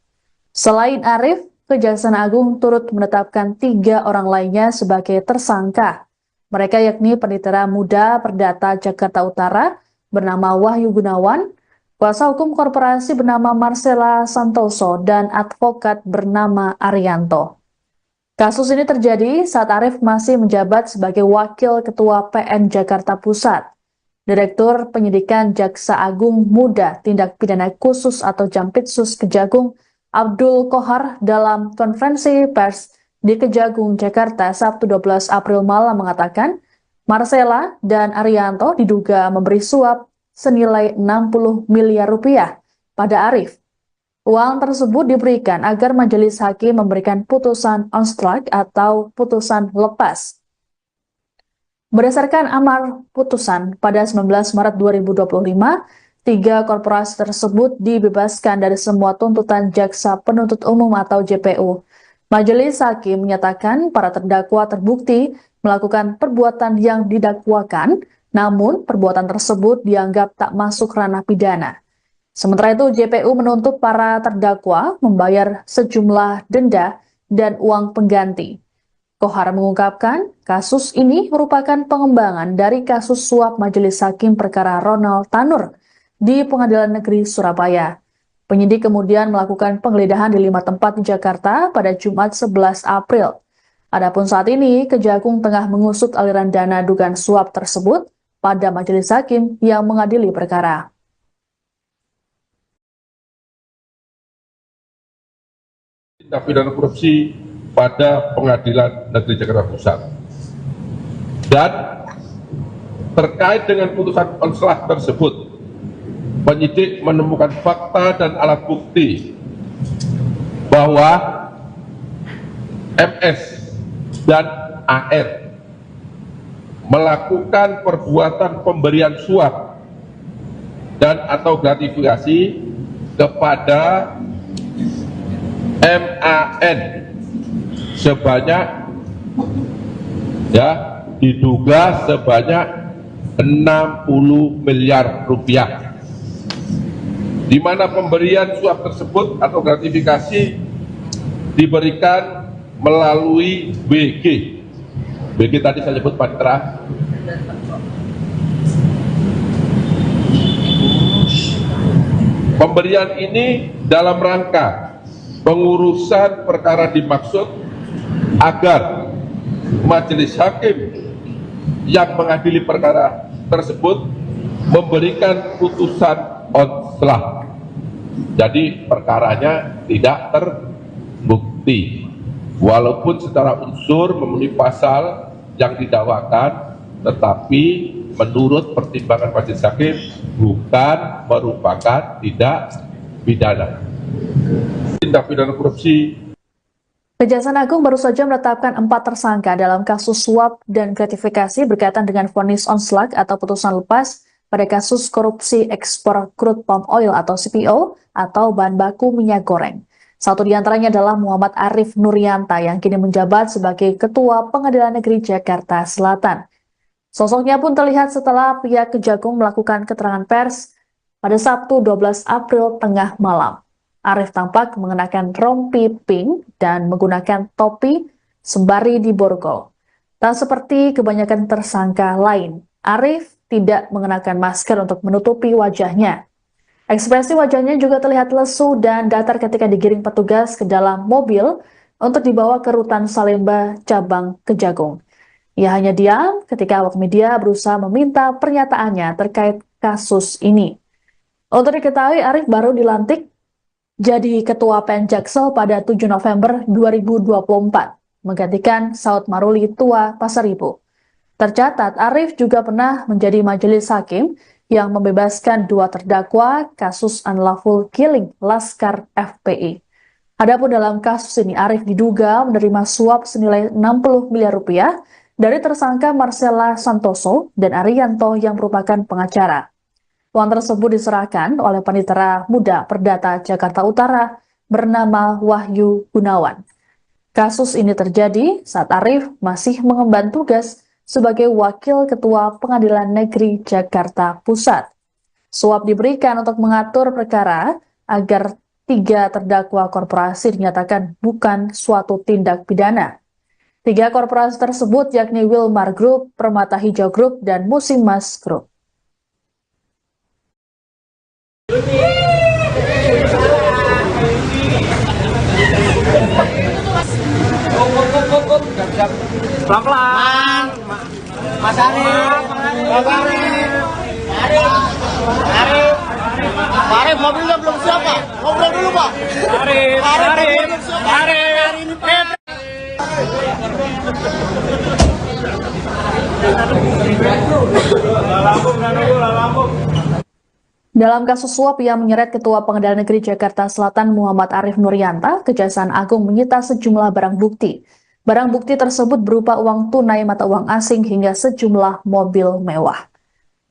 Selain Arif, Kejaksaan Agung turut menetapkan 3 orang lainnya sebagai tersangka. Mereka yakni Panitera Muda Perdata Jakarta Utara bernama Wahyu Gunawan, kuasa hukum korporasi bernama Marcella Santoso, dan advokat bernama Arianto. Kasus ini terjadi saat Arif masih menjabat sebagai Wakil Ketua PN Jakarta Pusat. Direktur Penyidikan Jaksa Agung Muda Tindak Pidana Khusus atau Jampitsus Kejagung Abdul Kohar dalam konferensi pers di Kejagung, Jakarta, Sabtu 12 April malam mengatakan Marcella dan Arianto diduga memberi suap senilai 60 miliar rupiah pada Arif. Uang tersebut diberikan agar majelis hakim memberikan putusan on strike atau putusan lepas. Berdasarkan amar putusan pada 19 Maret 2025, 3 korporasi tersebut dibebaskan dari semua tuntutan Jaksa Penuntut Umum atau JPU. Majelis hakim menyatakan para terdakwa terbukti melakukan perbuatan yang didakwakan, namun perbuatan tersebut dianggap tak masuk ranah pidana. Sementara itu, JPU menuntut para terdakwa membayar sejumlah denda dan uang pengganti. Kohar mengungkapkan, kasus ini merupakan pengembangan dari kasus suap Majelis Hakim Perkara Ronald Tanur di Pengadilan Negeri Surabaya. Penyidik kemudian melakukan penggeledahan di 5 tempat di Jakarta pada Jumat 11 April. Adapun saat ini, Kejagung tengah mengusut aliran dana dugaan suap tersebut pada majelis hakim yang mengadili perkara. Tindak pidana korupsi pada Pengadilan Negeri Jakarta Pusat. Dan terkait dengan putusan konselah tersebut, penyidik menemukan fakta dan alat bukti bahwa MS dan AR melakukan perbuatan pemberian suap dan atau gratifikasi kepada MAN sebanyak diduga sebanyak 60 miliar rupiah, di mana pemberian suap tersebut atau gratifikasi diberikan melalui BG. BG tadi saya sebut Panitera Pemberian ini dalam rangka pengurusan perkara dimaksud agar majelis hakim yang mengadili perkara tersebut memberikan putusan onslaught. Jadi perkaranya tidak terbukti, walaupun secara unsur memenuhi pasal yang didakwakan, tetapi menurut pertimbangan majelis hakim bukan merupakan tindak pidana. Tindak pidana korupsi. Kejaksaan Agung baru saja menetapkan 4 tersangka dalam kasus suap dan gratifikasi berkaitan dengan vonis onslaught atau putusan lepas pada kasus korupsi ekspor crude palm oil atau CPO atau bahan baku minyak goreng. Satu di antaranya adalah Muhammad Arif Nuryanta yang kini menjabat sebagai Ketua Pengadilan Negeri Jakarta Selatan. Sosoknya pun terlihat setelah pihak Kejagung melakukan keterangan pers pada Sabtu 12 April tengah malam. Arif tampak mengenakan rompi pink dan menggunakan topi sembari diborgol. Tak seperti kebanyakan tersangka lain, Arif tidak mengenakan masker untuk menutupi wajahnya. Ekspresi wajahnya juga terlihat lesu dan datar ketika digiring petugas ke dalam mobil untuk dibawa ke Rutan Salemba cabang Kejagung. Ia hanya diam ketika awak media berusaha meminta pernyataannya terkait kasus ini. Untuk diketahui, Arif baru dilantik jadi Ketua Penjaksel pada 7 November 2024, menggantikan Saud Maruli Tua Pasaribu. Tercatat, Arif juga pernah menjadi majelis hakim yang membebaskan 2 terdakwa kasus unlawful killing Laskar FPI. Adapun dalam kasus ini, Arif diduga menerima suap senilai 60 miliar rupiah dari tersangka Marcella Santoso dan Arianto yang merupakan pengacara. Uang tersebut diserahkan oleh Panitera Muda Perdata Jakarta Utara bernama Wahyu Gunawan. Kasus ini terjadi saat Arif masih mengemban tugas sebagai Wakil Ketua Pengadilan Negeri Jakarta Pusat. Suap diberikan untuk mengatur perkara agar 3 terdakwa korporasi dinyatakan bukan suatu tindak pidana. 3 korporasi tersebut yakni Wilmar Group, Permata Hijau Group, dan Musimas Group. Pelan-pelan. Mas Arif. Mas Arif. Arif. Arif, mobilnya belum siap, Pak. Ngobrol dulu, Pak. Arif. Dalam kasus suap yang menyeret Ketua Pengadilan Negeri Jakarta Selatan Muhammad Arif Nuryanta, Kejaksaan Agung menyita sejumlah barang bukti. Barang bukti tersebut berupa uang tunai mata uang asing hingga sejumlah mobil mewah.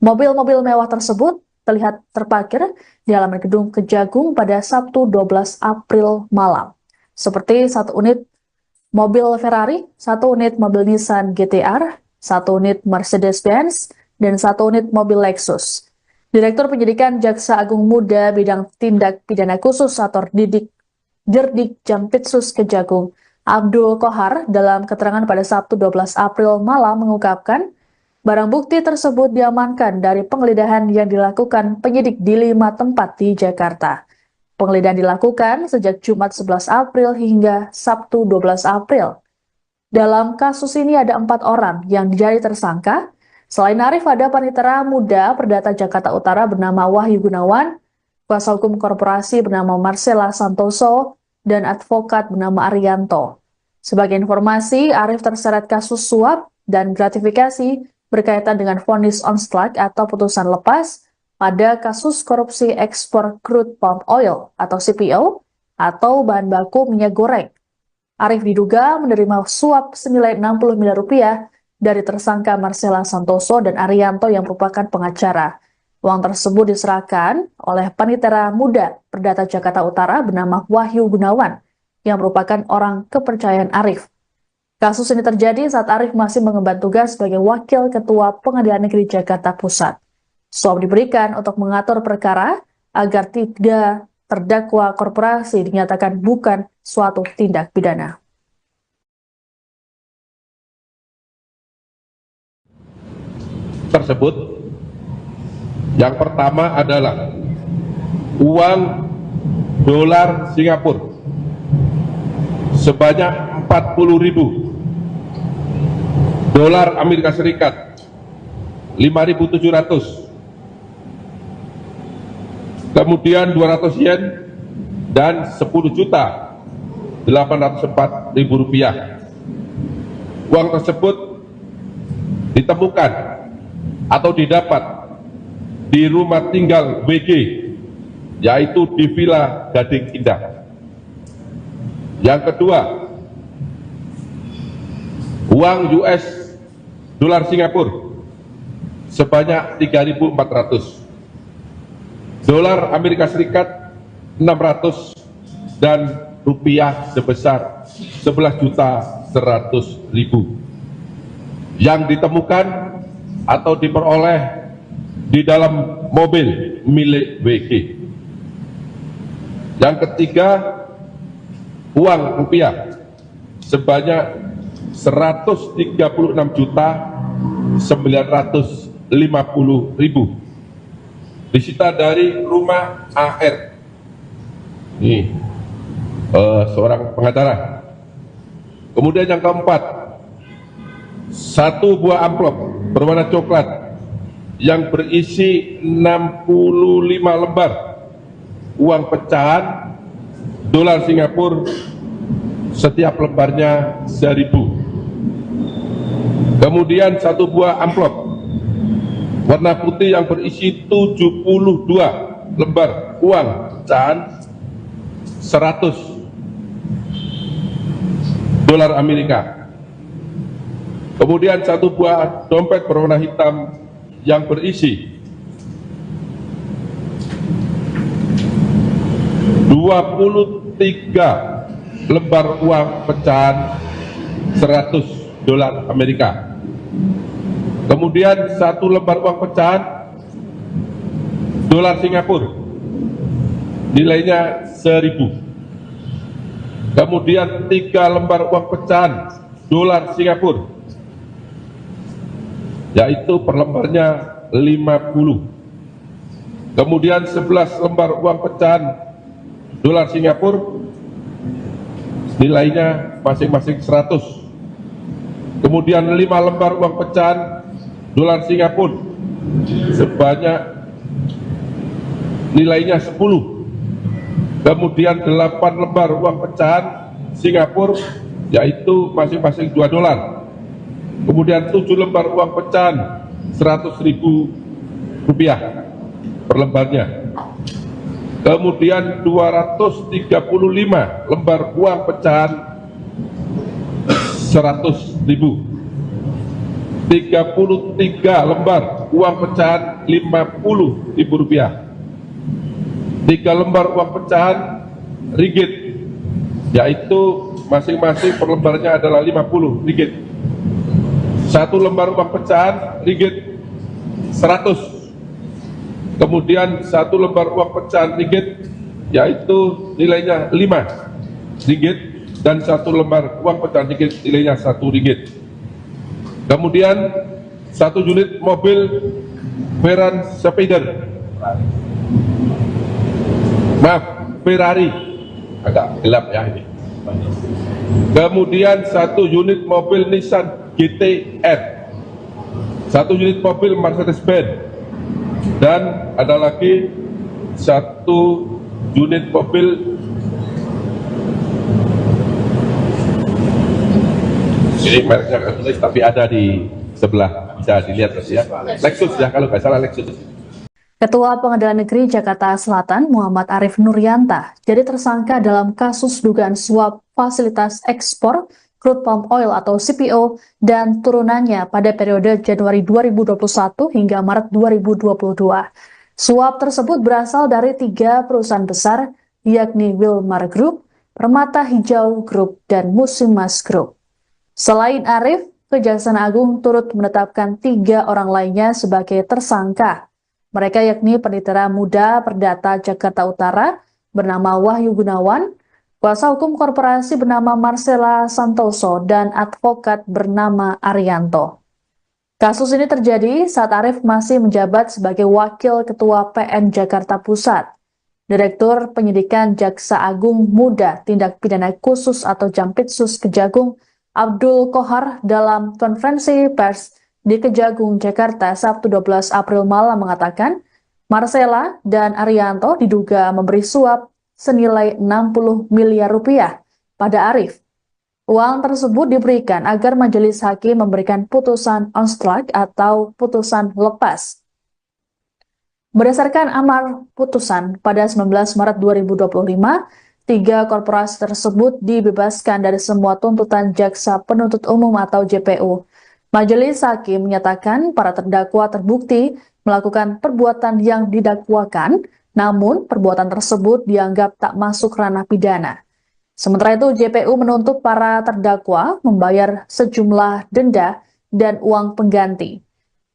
Mobil-mobil mewah tersebut terlihat terparkir di halaman gedung Kejagung pada Sabtu 12 April malam. Seperti 1 unit mobil Ferrari, 1 unit mobil Nissan GT-R, 1 unit Mercedes-Benz, dan 1 unit mobil Lexus. Direktur Penyidikan Jaksa Agung Muda Bidang Tindak Pidana Khusus atau Dirdik Jampitsus Kejagung, Abdul Kohar, dalam keterangan pada Sabtu 12 April malam mengungkapkan barang bukti tersebut diamankan dari penggeledahan yang dilakukan penyidik di 5 tempat di Jakarta. Penggeledahan dilakukan sejak Jumat 11 April hingga Sabtu 12 April. Dalam kasus ini ada 4 orang yang jadi tersangka. Selain Arif, ada Panitera Muda Perdata Jakarta Utara bernama Wahyu Gunawan, kuasa hukum korporasi bernama Marcella Santoso, dan advokat bernama Arianto. Sebagai informasi, Arif terseret kasus suap dan gratifikasi berkaitan dengan vonis onslaught atau putusan lepas pada kasus korupsi ekspor crude palm oil atau CPO atau bahan baku minyak goreng. Arif diduga menerima suap senilai 60 miliar rupiah dari tersangka Marcella Santoso dan Arianto yang merupakan pengacara. Uang tersebut diserahkan oleh Panitera Muda Perdata Jakarta Utara bernama Wahyu Gunawan yang merupakan orang kepercayaan Arif. Kasus ini terjadi saat Arif masih mengemban tugas sebagai Wakil Ketua Pengadilan Negeri Jakarta Pusat. Suap diberikan untuk mengatur perkara agar 3 terdakwa korporasi dinyatakan bukan suatu tindak pidana. Tersebut yang pertama adalah uang dolar Singapura sebanyak 40.000, dolar Amerika Serikat 5.700, kemudian 200 yen dan 10.804.000 rupiah. Uang tersebut ditemukan atau didapat di rumah tinggal WG, yaitu di Villa Gading Indah. Yang kedua, uang US dolar Singapura sebanyak 3.400, dolar Amerika Serikat 600, dan rupiah sebesar 11.100.000 yang ditemukan atau diperoleh di dalam mobil milik WG. Yang ketiga, uang rupiah sebanyak 136.950.000 disita dari rumah AR. Ini seorang pengacara. Kemudian yang keempat, satu buah amplop berwarna coklat yang berisi 65 lembar uang pecahan dolar Singapura, setiap lembarnya 1.000. Kemudian satu buah amplop warna putih yang berisi 72 lembar uang pecahan 100 dolar Amerika. Kemudian satu buah dompet berwarna hitam yang berisi 23 lembar uang pecahan 100 dolar Amerika. Kemudian satu lembar uang pecahan dolar Singapura nilainya 1.000. Kemudian 3 lembar uang pecahan dolar Singapura, yaitu per lembarnya 50. Kemudian 11 lembar uang pecahan dolar Singapura nilainya masing-masing 100. Kemudian 5 lembar uang pecahan dolar Singapura sebanyak nilainya 10. Kemudian 8 lembar uang pecahan Singapura, yaitu masing-masing 2 dolar. Kemudian 7 lembar uang pecahan 100.000 rupiah per lembarnya. Kemudian 235 lembar uang pecahan 100.000. 33 lembar uang pecahan 50.000 rupiah. 3 lembar uang pecahan ringgit, yaitu masing-masing per lembarnya adalah 50 ringgit. 1 lembar uang pecahan ringgit 100. Kemudian 1 lembar uang pecahan ringgit, yaitu nilainya 5 ringgit, dan 1 lembar uang pecahan ringgit nilainya 1 ringgit. Kemudian 1 unit mobil Veran Spider, Ferrari, agak gelap ya ini. Kemudian 1 unit mobil Nissan GT-R, 1 unit mobil Mercedes-Benz, dan ada lagi 1 unit mobil, ini mereknya nggak tulis tapi ada di sebelah, bisa dilihat ya, Lexus ya kalau nggak salah, Lexus. Ketua Pengadilan Negeri Jakarta Selatan Muhammad Arif Nuryanta jadi tersangka dalam kasus dugaan suap fasilitas ekspor crude palm oil atau CPO dan turunannya pada periode Januari 2021 hingga Maret 2022. Suap tersebut berasal dari 3 perusahaan besar, yakni Wilmar Group, Permata Hijau Group, dan Musimas Group. Selain Arif, Kejaksaan Agung turut menetapkan 3 orang lainnya sebagai tersangka. Mereka yakni Panitera Muda Perdata Jakarta Utara bernama Wahyu Gunawan, kuasa hukum korporasi bernama Marcella Santoso, dan advokat bernama Arianto. Kasus ini terjadi saat Arif masih menjabat sebagai Wakil Ketua PN Jakarta Pusat. Direktur Penyidikan Jaksa Agung Muda Tindak Pidana Khusus atau Jampitsus Kejagung Abdul Kohar dalam konferensi pers di Kejagung, Jakarta, Sabtu 12 April malam mengatakan, Marcella dan Arianto diduga memberi suap senilai 60 miliar rupiah pada Arif. Uang tersebut diberikan agar majelis hakim memberikan putusan on strike atau putusan lepas. Berdasarkan amar putusan pada 19 Maret 2025, 3 korporasi tersebut dibebaskan dari semua tuntutan Jaksa Penuntut Umum atau JPU. Majelis hakim menyatakan para terdakwa terbukti melakukan perbuatan yang didakwakan, namun perbuatan tersebut dianggap tak masuk ranah pidana. Sementara itu, JPU menuntut para terdakwa membayar sejumlah denda dan uang pengganti.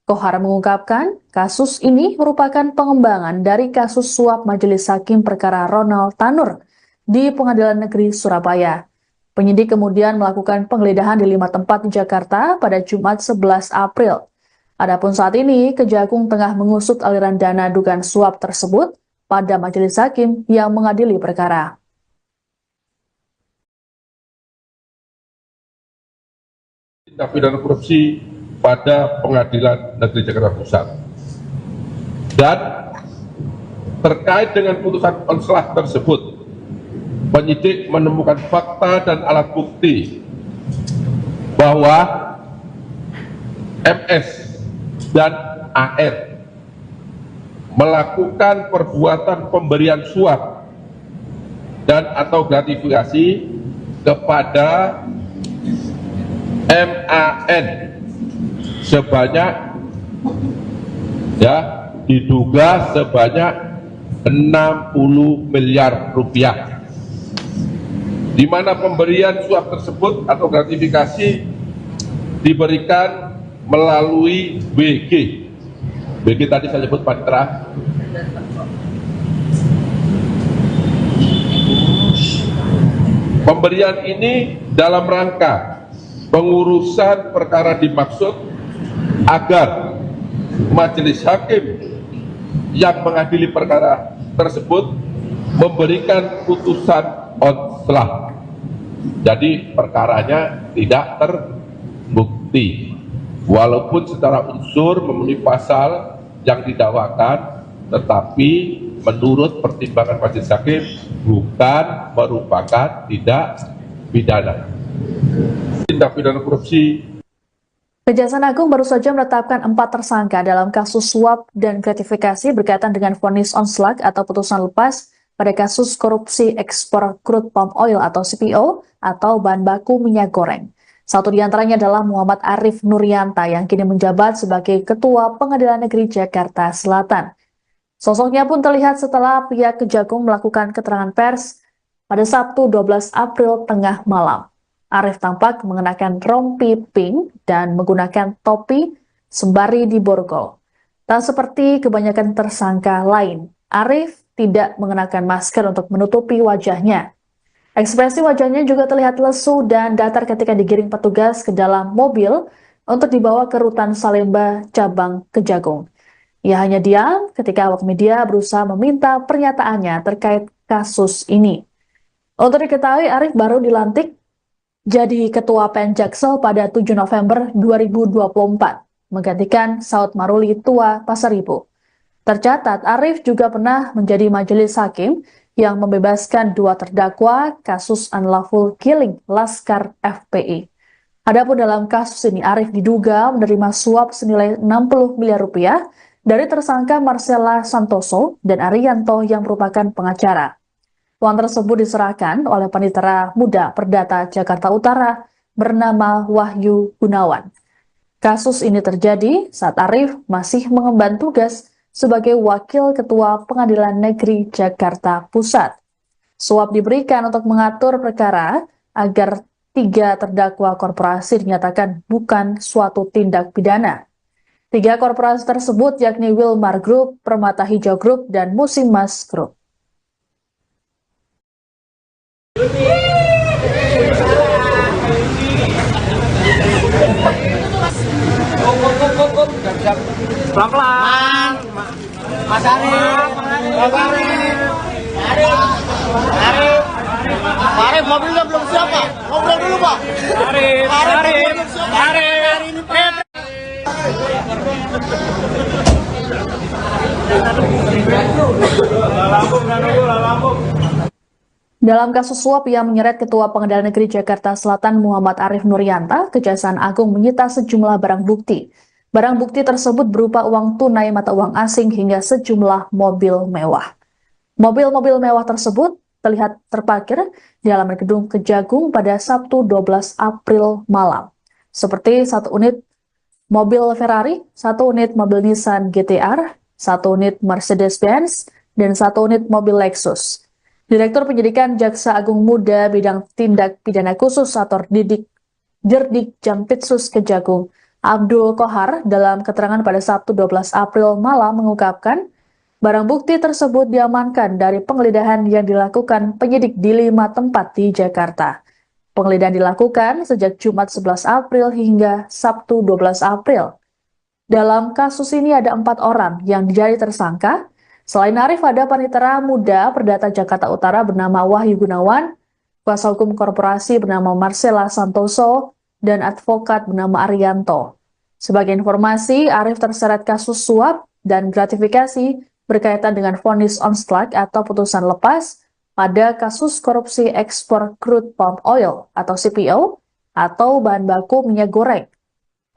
Kohar mengungkapkan, kasus ini merupakan pengembangan dari kasus suap Majelis Hakim Perkara Ronald Tanur di Pengadilan Negeri Surabaya. Penyidik kemudian melakukan penggeledahan di 5 tempat di Jakarta pada Jumat 11 April. Adapun saat ini, Kejagung tengah mengusut aliran dana dugaan suap tersebut pada Majelis Hakim yang mengadili perkara. Tindak pidana korupsi pada Pengadilan Negeri Jakarta Pusat. Dan terkait dengan putusan onslaught tersebut, penyidik menemukan fakta dan alat bukti bahwa MS dan AR melakukan perbuatan pemberian suap dan atau gratifikasi kepada MAN sebanyak diduga sebanyak 60 miliar rupiah, di mana pemberian suap tersebut atau gratifikasi diberikan melalui BG. BG tadi saya sebut Panitra. Pemberian ini dalam rangka pengurusan perkara dimaksud agar majelis hakim yang mengadili perkara tersebut memberikan putusan onslaught. Jadi perkaranya tidak terbukti, walaupun secara unsur memenuhi pasal yang didakwakan, tetapi menurut pertimbangan majelis hakim bukan merupakan tindak pidana. Tindak pidana korupsi. Kejaksaan Agung baru saja menetapkan 4 tersangka dalam kasus suap dan gratifikasi berkaitan dengan vonis onslaught atau putusan lepas pada kasus korupsi ekspor crude palm oil atau CPO atau bahan baku minyak goreng. Satu di antaranya adalah Muhammad Arif Nuryanta yang kini menjabat sebagai Ketua Pengadilan Negeri Jakarta Selatan. Sosoknya pun terlihat setelah pihak Kejagung melakukan keterangan pers pada Sabtu 12 April tengah malam. Arif tampak mengenakan rompi pink dan menggunakan topi sembari diborgol. Tak seperti kebanyakan tersangka lain, Arif tidak mengenakan masker untuk menutupi wajahnya. Ekspresi wajahnya juga terlihat lesu dan datar ketika digiring petugas ke dalam mobil untuk dibawa ke Rutan Salemba cabang Kejagung. Ia hanya diam ketika awak media berusaha meminta pernyataannya terkait kasus ini. Untuk diketahui, Arif baru dilantik jadi Ketua Penjaksel pada 7 November 2024, menggantikan Saud Maruli Tua Pasaribu. Tercatat, Arif juga pernah menjadi majelis hakim yang membebaskan 2 terdakwa kasus unlawful killing Laskar FPI. Adapun dalam kasus ini, Arif diduga menerima suap senilai 60 miliar rupiah dari tersangka Marcella Santoso dan Arianto yang merupakan pengacara. Uang tersebut diserahkan oleh Panitera Muda Perdata Jakarta Utara bernama Wahyu Gunawan. Kasus ini terjadi saat Arif masih mengemban tugas sebagai Wakil Ketua Pengadilan Negeri Jakarta Pusat. Suap diberikan untuk mengatur perkara agar 3 terdakwa korporasi dinyatakan bukan suatu tindak pidana. 3 korporasi tersebut yakni Wilmar Group, Permata Hijau Group, dan Musimas Group. Pelan-pelan. Mas Arif. Arif, mobilnya belum siap, Pak. Ngobrol dulu, Pak. Arif. Dalam kasus suap yang menyeret Ketua Pengadilan Negeri Jakarta Selatan Muhammad Arif Nuryanta, Kejaksaan Agung menyita sejumlah barang bukti. Barang bukti tersebut berupa uang tunai mata uang asing hingga sejumlah mobil mewah. Mobil-mobil mewah tersebut terlihat terparkir di halaman gedung Kejagung pada Sabtu 12 April malam. Seperti 1 unit mobil Ferrari, 1 unit mobil Nissan GT-R, 1 unit Mercedes-Benz, dan 1 unit mobil Lexus. Direktur Penyidikan Jaksa Agung Muda Bidang Tindak Pidana Khusus atau Dirdik Jampitsus Kejagung, Abdul Kohar, dalam keterangan pada Sabtu 12 April malam mengungkapkan, barang bukti tersebut diamankan dari penggeledahan yang dilakukan penyidik di 5 tempat di Jakarta. Penggeledahan dilakukan sejak Jumat 11 April hingga Sabtu 12 April. Dalam kasus ini ada 4 orang yang jadi tersangka. Selain Arif, ada panitera muda Perdata Jakarta Utara bernama Wahyu Gunawan, kuasa hukum korporasi bernama Marcella Santoso, dan advokat bernama Arianto. Sebagai informasi, Arif terseret kasus suap dan gratifikasi berkaitan dengan vonis on strike atau putusan lepas pada kasus korupsi ekspor crude palm oil atau CPO atau bahan baku minyak goreng.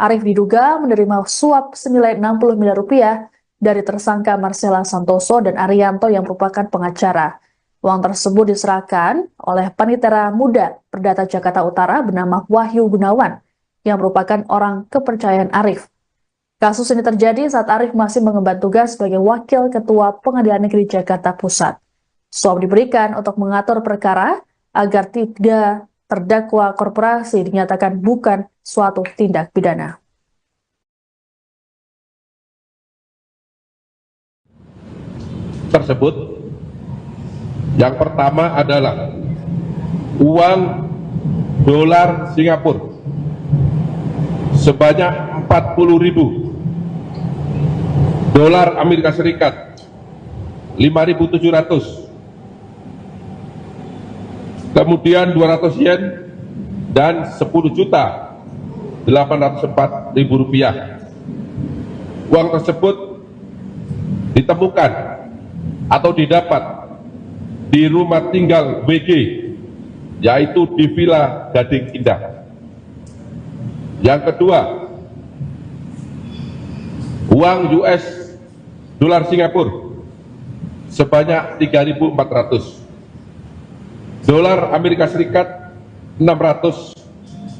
Arif diduga menerima suap senilai 60 miliar rupiah dari tersangka Marcella Santoso dan Arianto yang merupakan pengacara. Uang tersebut diserahkan oleh panitera muda Perdata Jakarta Utara bernama Wahyu Gunawan yang merupakan orang kepercayaan Arif. Kasus ini terjadi saat Arif masih mengemban tugas sebagai Wakil Ketua Pengadilan Negeri Jakarta Pusat. Suap diberikan untuk mengatur perkara agar 3 terdakwa korporasi dinyatakan bukan suatu tindak pidana. Tersebut yang pertama adalah uang dolar Singapura sebanyak 40.000, dolar Amerika Serikat 5.700, kemudian 200 yen dan 10.804.000 rupiah. Uang tersebut ditemukan atau didapat di rumah tinggal WG, yaitu di Villa Gading Indah. Yang kedua, uang US dolar Singapura sebanyak 3.400, dolar Amerika Serikat 600,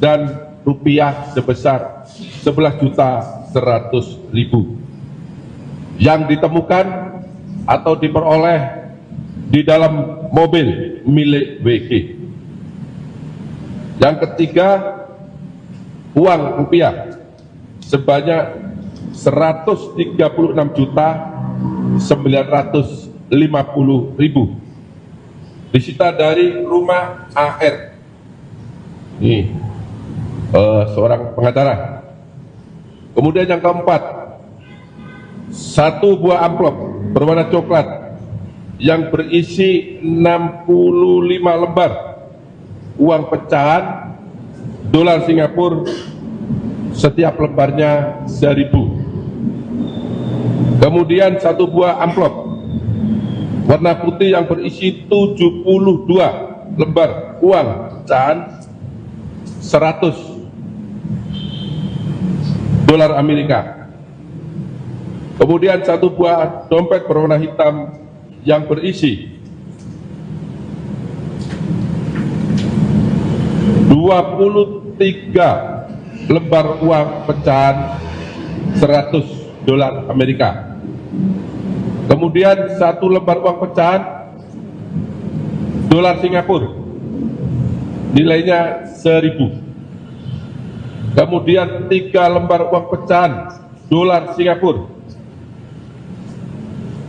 dan rupiah sebesar 11.100.000 yang ditemukan atau diperoleh di dalam mobil milik WG. Yang ketiga, uang rupiah sebanyak 136.950.000 disita dari rumah AR. Ini seorang pengacara. Kemudian yang keempat, 1 buah amplop berwarna coklat yang berisi 65 lembar uang pecahan dolar Singapura, setiap lembarnya 1.000. Kemudian 1 buah amplop warna putih yang berisi 72 lembar uang pecahan 100 dolar Amerika. Kemudian 1 buah dompet berwarna hitam yang berisi 23 lembar uang pecahan 100 dolar Amerika. Kemudian 1 lembar uang pecahan dolar Singapura, nilainya 1.000. Kemudian 3 lembar uang pecahan dolar Singapura,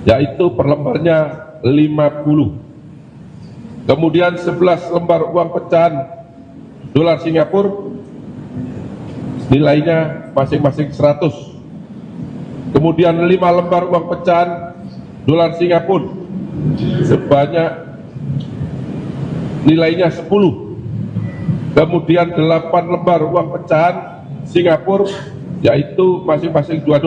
yaitu per lembarnya 50. Kemudian 11 lembar uang pecahan dolar Singapura, nilainya masing-masing 100. Kemudian 5 lembar uang pecahan dolar Singapura sebanyak nilainya 10. Kemudian 8 lembar uang pecahan Singapura yaitu masing-masing $2.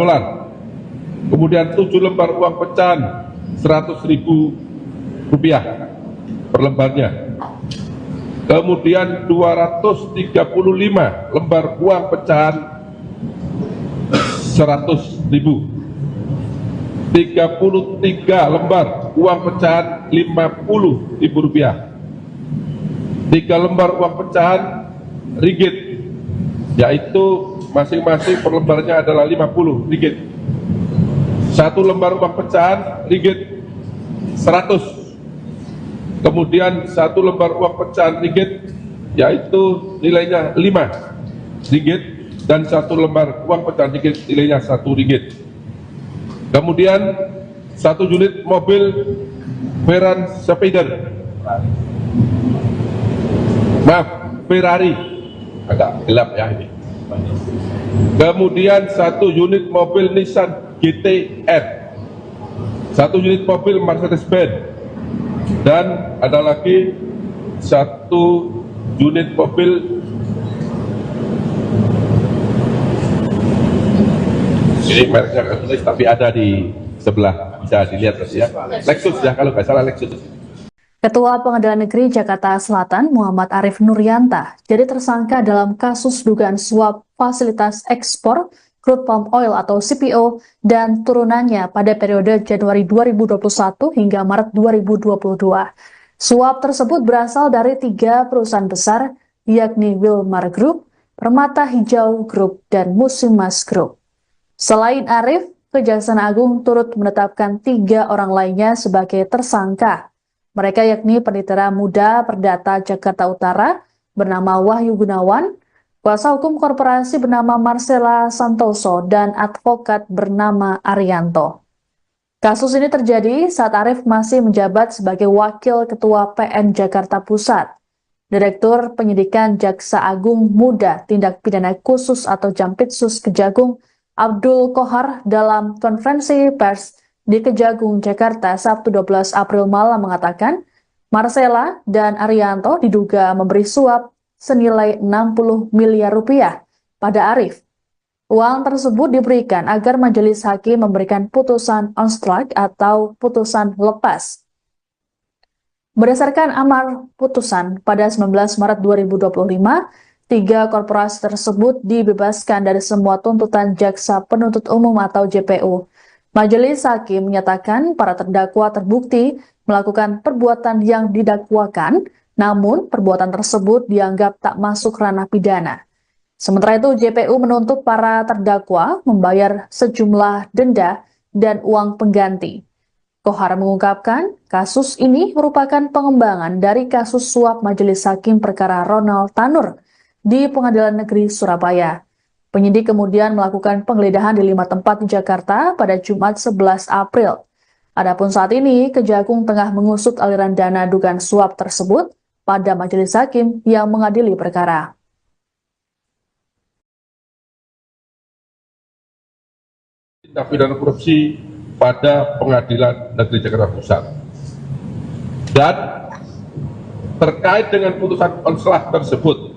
Kemudian 7 lembar uang pecahan Rp100.000 per lembarnya. Kemudian 235 lembar uang pecahan Rp100.000. 33 lembar uang pecahan Rp50.000. 3 lembar uang pecahan ringgit, yaitu masing-masing per lembarnya adalah Rp50. 1 lembar uang pecahan ringgit 100. Kemudian 1 lembar uang pecahan ringgit, yaitu nilainya Rp5, dan 1 lembar uang pecahan ringgit nilainya Rp1. Kemudian 1 unit mobil Veran Spider, Ferrari, agak gelap ya ini. Kemudian 1 unit mobil Nissan GT-R, 1 unit mobil Mercedes-Benz, dan ada lagi 1 unit mobil, ini mereknya nggak tulis tapi ada di sebelah, bisa dilihat ya, Lexus ya kalau nggak salah Lexus. Ketua Pengadilan Negeri Jakarta Selatan Muhammad Arif Nuryanta jadi tersangka dalam kasus dugaan suap fasilitas ekspor crude palm oil atau CPO dan turunannya pada periode Januari 2021 hingga Maret 2022. Suap tersebut berasal dari 3 perusahaan besar, yakni Wilmar Group, Permata Hijau Group, dan Musimas Group. Selain Arif, Kejaksaan Agung turut menetapkan 3 orang lainnya sebagai tersangka. Mereka yakni Panitera Muda Perdata Jakarta Utara bernama Wahyu Gunawan, kuasa hukum korporasi bernama Marcella Santoso, dan advokat bernama Arianto. Kasus ini terjadi saat Arif masih menjabat sebagai Wakil Ketua PN Jakarta Pusat. Direktur Penyidikan Jaksa Agung Muda Tindak Pidana Khusus atau Jampitsus Kejagung Abdul Kohar dalam konferensi pers di Kejagung, Jakarta, Sabtu 12 April malam mengatakan, Marcella dan Arianto diduga memberi suap senilai 60 miliar rupiah pada Arif. Uang tersebut diberikan agar majelis hakim memberikan putusan on strike atau putusan lepas. Berdasarkan amar putusan pada 19 Maret 2025, 3 korporasi tersebut dibebaskan dari semua tuntutan Jaksa Penuntut Umum atau JPU. Majelis hakim menyatakan para terdakwa terbukti melakukan perbuatan yang didakwakan, namun perbuatan tersebut dianggap tak masuk ranah pidana. Sementara itu, JPU menuntut para terdakwa membayar sejumlah denda dan uang pengganti. Kohar mengungkapkan, kasus ini merupakan pengembangan dari kasus suap Majelis Hakim Perkara Ronald Tanur di Pengadilan Negeri Surabaya. Penyidik kemudian melakukan penggeledahan di 5 tempat di Jakarta pada Jumat 11 April. Adapun saat ini, Kejagung tengah mengusut aliran dana dugaan suap tersebut pada majelis hakim yang mengadili perkara. Tindak pidana korupsi pada Pengadilan Negeri Jakarta Pusat. Dan terkait dengan putusan konselah tersebut,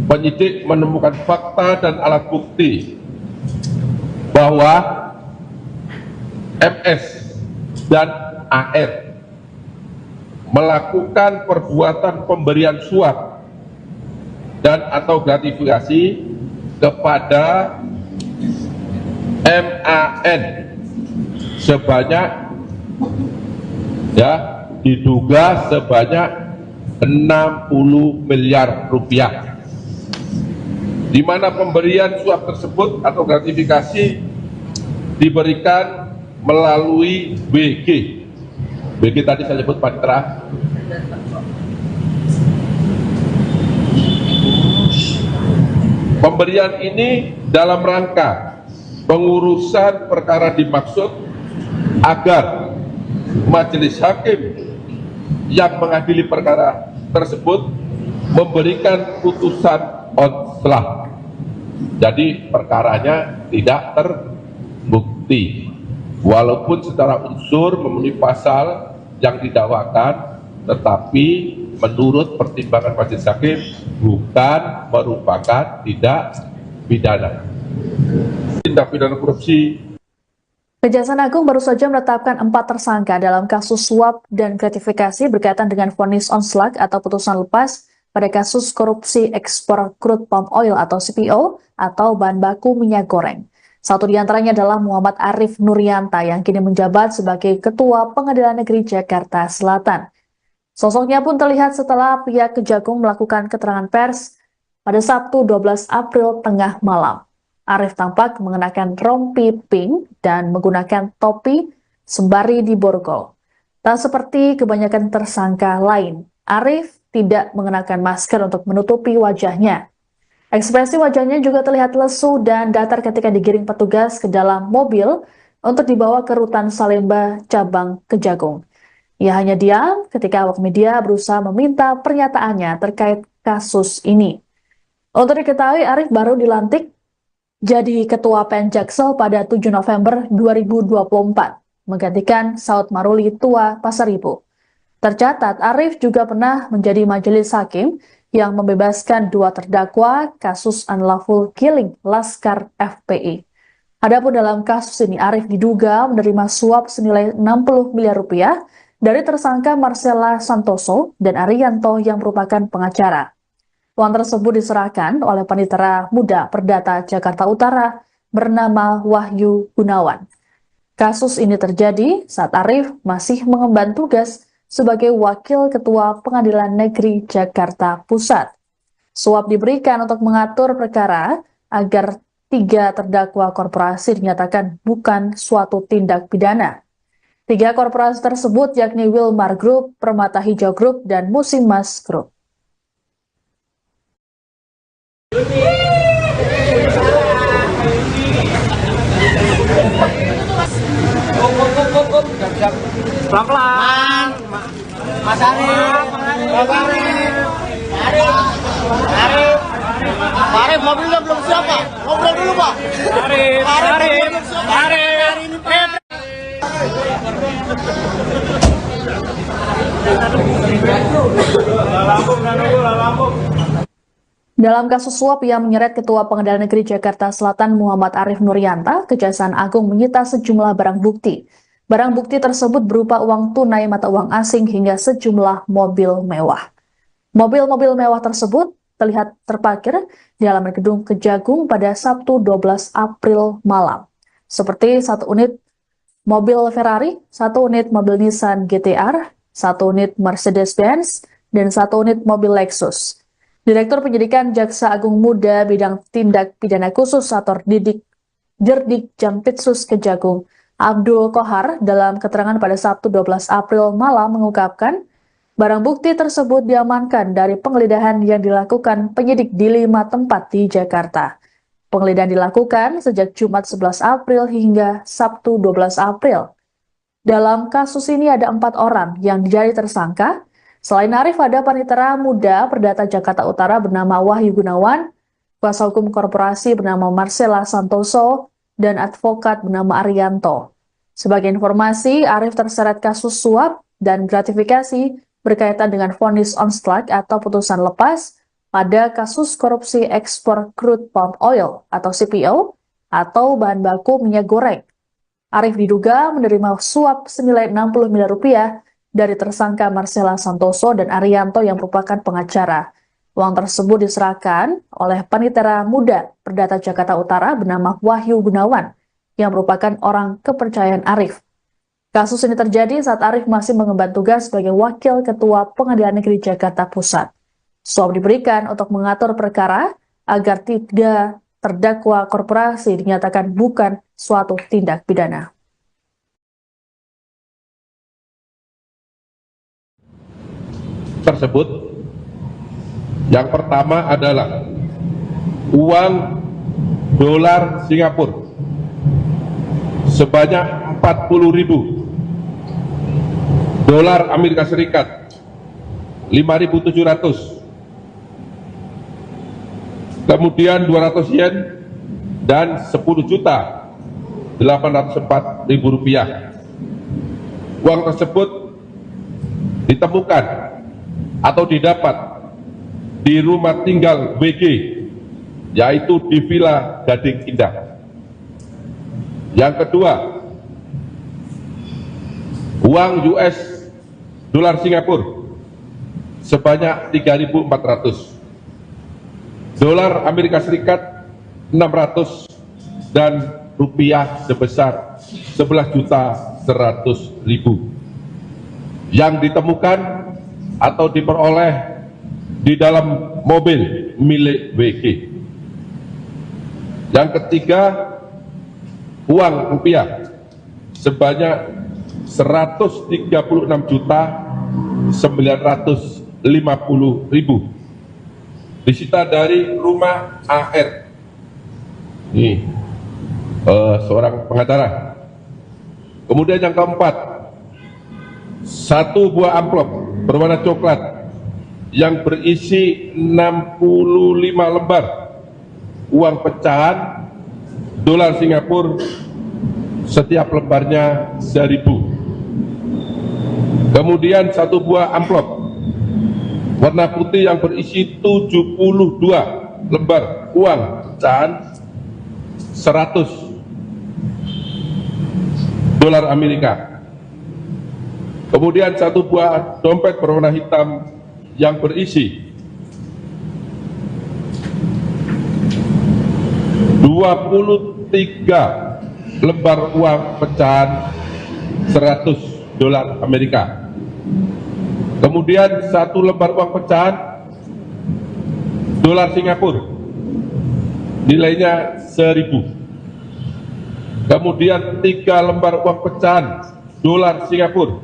penyidik menemukan fakta dan alat bukti bahwa MS dan AR melakukan perbuatan pemberian suap dan atau gratifikasi kepada MAN sebanyak diduga sebanyak 60 miliar rupiah. Di mana pemberian suap tersebut atau gratifikasi diberikan melalui BG. BG tadi saya sebut Panitera. Pemberian ini dalam rangka pengurusan perkara dimaksud agar majelis hakim yang mengadili perkara tersebut memberikan putusan on selah. Jadi perkaranya tidak terbukti, walaupun secara unsur memenuhi pasal yang didakwakan, tetapi menurut pertimbangan majelis hakim bukan merupakan tindak pidana. Tindak pidana korupsi. Kejaksaan Agung baru saja menetapkan 4 tersangka dalam kasus suap dan gratifikasi berkaitan dengan vonis onslaught atau putusan lepas pada kasus korupsi ekspor crude palm oil atau CPO atau bahan baku minyak goreng. Satu di antaranya adalah Muhammad Arif Nuryanta yang kini menjabat sebagai Ketua Pengadilan Negeri Jakarta Selatan. Sosoknya pun terlihat setelah pihak Kejagung melakukan keterangan pers pada Sabtu 12 April tengah malam. Arif tampak mengenakan rompi pink dan menggunakan topi sembari diborgol. Tak seperti kebanyakan tersangka lain, Arif tidak mengenakan masker untuk menutupi wajahnya. Ekspresi wajahnya juga terlihat lesu dan datar ketika digiring petugas ke dalam mobil untuk dibawa ke Rutan Salemba cabang Kejagung. Ia hanya diam ketika awak media berusaha meminta pernyataannya terkait kasus ini. Untuk diketahui, Arif baru dilantik jadi Ketua Penjaksel pada 7 November 2024, menggantikan Saud Maruli Tua Pasaribu. Tercatat, Arif juga pernah menjadi majelis hakim yang membebaskan 2 terdakwa kasus unlawful killing Laskar FPI. Adapun dalam kasus ini, Arif diduga menerima suap senilai 60 miliar rupiah dari tersangka Marcella Santoso dan Arianto yang merupakan pengacara. Uang tersebut diserahkan oleh Panitera Muda Perdata Jakarta Utara bernama Wahyu Gunawan. Kasus ini terjadi saat Arif masih mengemban tugas sebagai Wakil Ketua Pengadilan Negeri Jakarta Pusat. Suap diberikan untuk mengatur perkara agar 3 terdakwa korporasi dinyatakan bukan suatu tindak pidana. 3 korporasi tersebut yakni Wilmar Group, Permata Hijau Group, dan Musimas Group. Pelan-pelan. Mas Arif. Mas Arif. Arif, mobilnya belum siap, Pak. Ngobrol dulu, Pak. Arif. Dalam kasus suap yang menyeret Ketua Pengadilan Negeri Jakarta Selatan Muhammad Arif Nuryanta, Kejaksaan Agung menyita sejumlah barang bukti. Barang bukti tersebut berupa uang tunai mata uang asing hingga sejumlah mobil mewah. Mobil-mobil mewah tersebut terlihat terparkir di halaman gedung Kejagung pada Sabtu 12 April malam. Seperti 1 unit mobil Ferrari, 1 unit mobil Nissan GT-R, 1 unit Mercedes-Benz, dan 1 unit mobil Lexus. Direktur Penyidikan Jaksa Agung Muda Bidang Tindak Pidana Khusus atau Dirdik Jampitsus Kejagung, Abdul Kohar, dalam keterangan pada Sabtu 12 April malam mengungkapkan barang bukti tersebut diamankan dari penggeledahan yang dilakukan penyidik di 5 tempat di Jakarta. Penggeledahan dilakukan sejak Jumat 11 April hingga Sabtu 12 April. Dalam kasus ini ada 4 orang yang jadi tersangka. Selain Arif, ada Panitera Muda Perdata Jakarta Utara bernama Wahyu Gunawan, kuasa hukum korporasi bernama Marcella Santoso, dan advokat bernama Arianto. Sebagai informasi, Arif terseret kasus suap dan gratifikasi berkaitan dengan vonis onslaught atau putusan lepas pada kasus korupsi ekspor crude palm oil atau CPO atau bahan baku minyak goreng. Arif diduga menerima suap senilai 60 miliar rupiah dari tersangka Marcella Santoso dan Arianto yang merupakan pengacara. Uang tersebut diserahkan oleh Panitera Muda Perdata Jakarta Utara bernama Wahyu Gunawan yang merupakan orang kepercayaan Arif. Kasus ini terjadi saat Arif masih mengemban tugas sebagai Wakil Ketua Pengadilan Negeri Jakarta Pusat. Suap diberikan untuk mengatur perkara agar 3 terdakwa korporasi dinyatakan bukan suatu tindak pidana. Tersebut yang pertama adalah uang dolar Singapura sebanyak 40.000, dolar Amerika Serikat 5.700, kemudian 200 yen dan 10.804.000 rupiah. Uang tersebut ditemukan atau didapat di rumah tinggal WG, yaitu di Villa Gading Indah. Yang kedua, uang US dolar Singapura sebanyak 3.400, dolar Amerika Serikat 600, dan rupiah sebesar 11.100.000 yang ditemukan atau diperoleh di dalam mobil milik WG. Yang ketiga, uang rupiah sebanyak 136.950.000 disita dari rumah AR. Ini seorang pengacara. Kemudian yang keempat, satu buah amplop berwarna coklat yang berisi 65 lembar uang pecahan dolar Singapura, setiap lembarnya 1.000. Kemudian satu buah amplop warna putih yang berisi 72 lembar uang pecahan 100 dolar Amerika. Kemudian satu buah dompet berwarna hitam yang berisi 23 lembar uang pecahan 100 dolar Amerika. Kemudian satu lembar uang pecahan dolar Singapura nilainya 1.000. Kemudian 3 lembar uang pecahan dolar Singapura,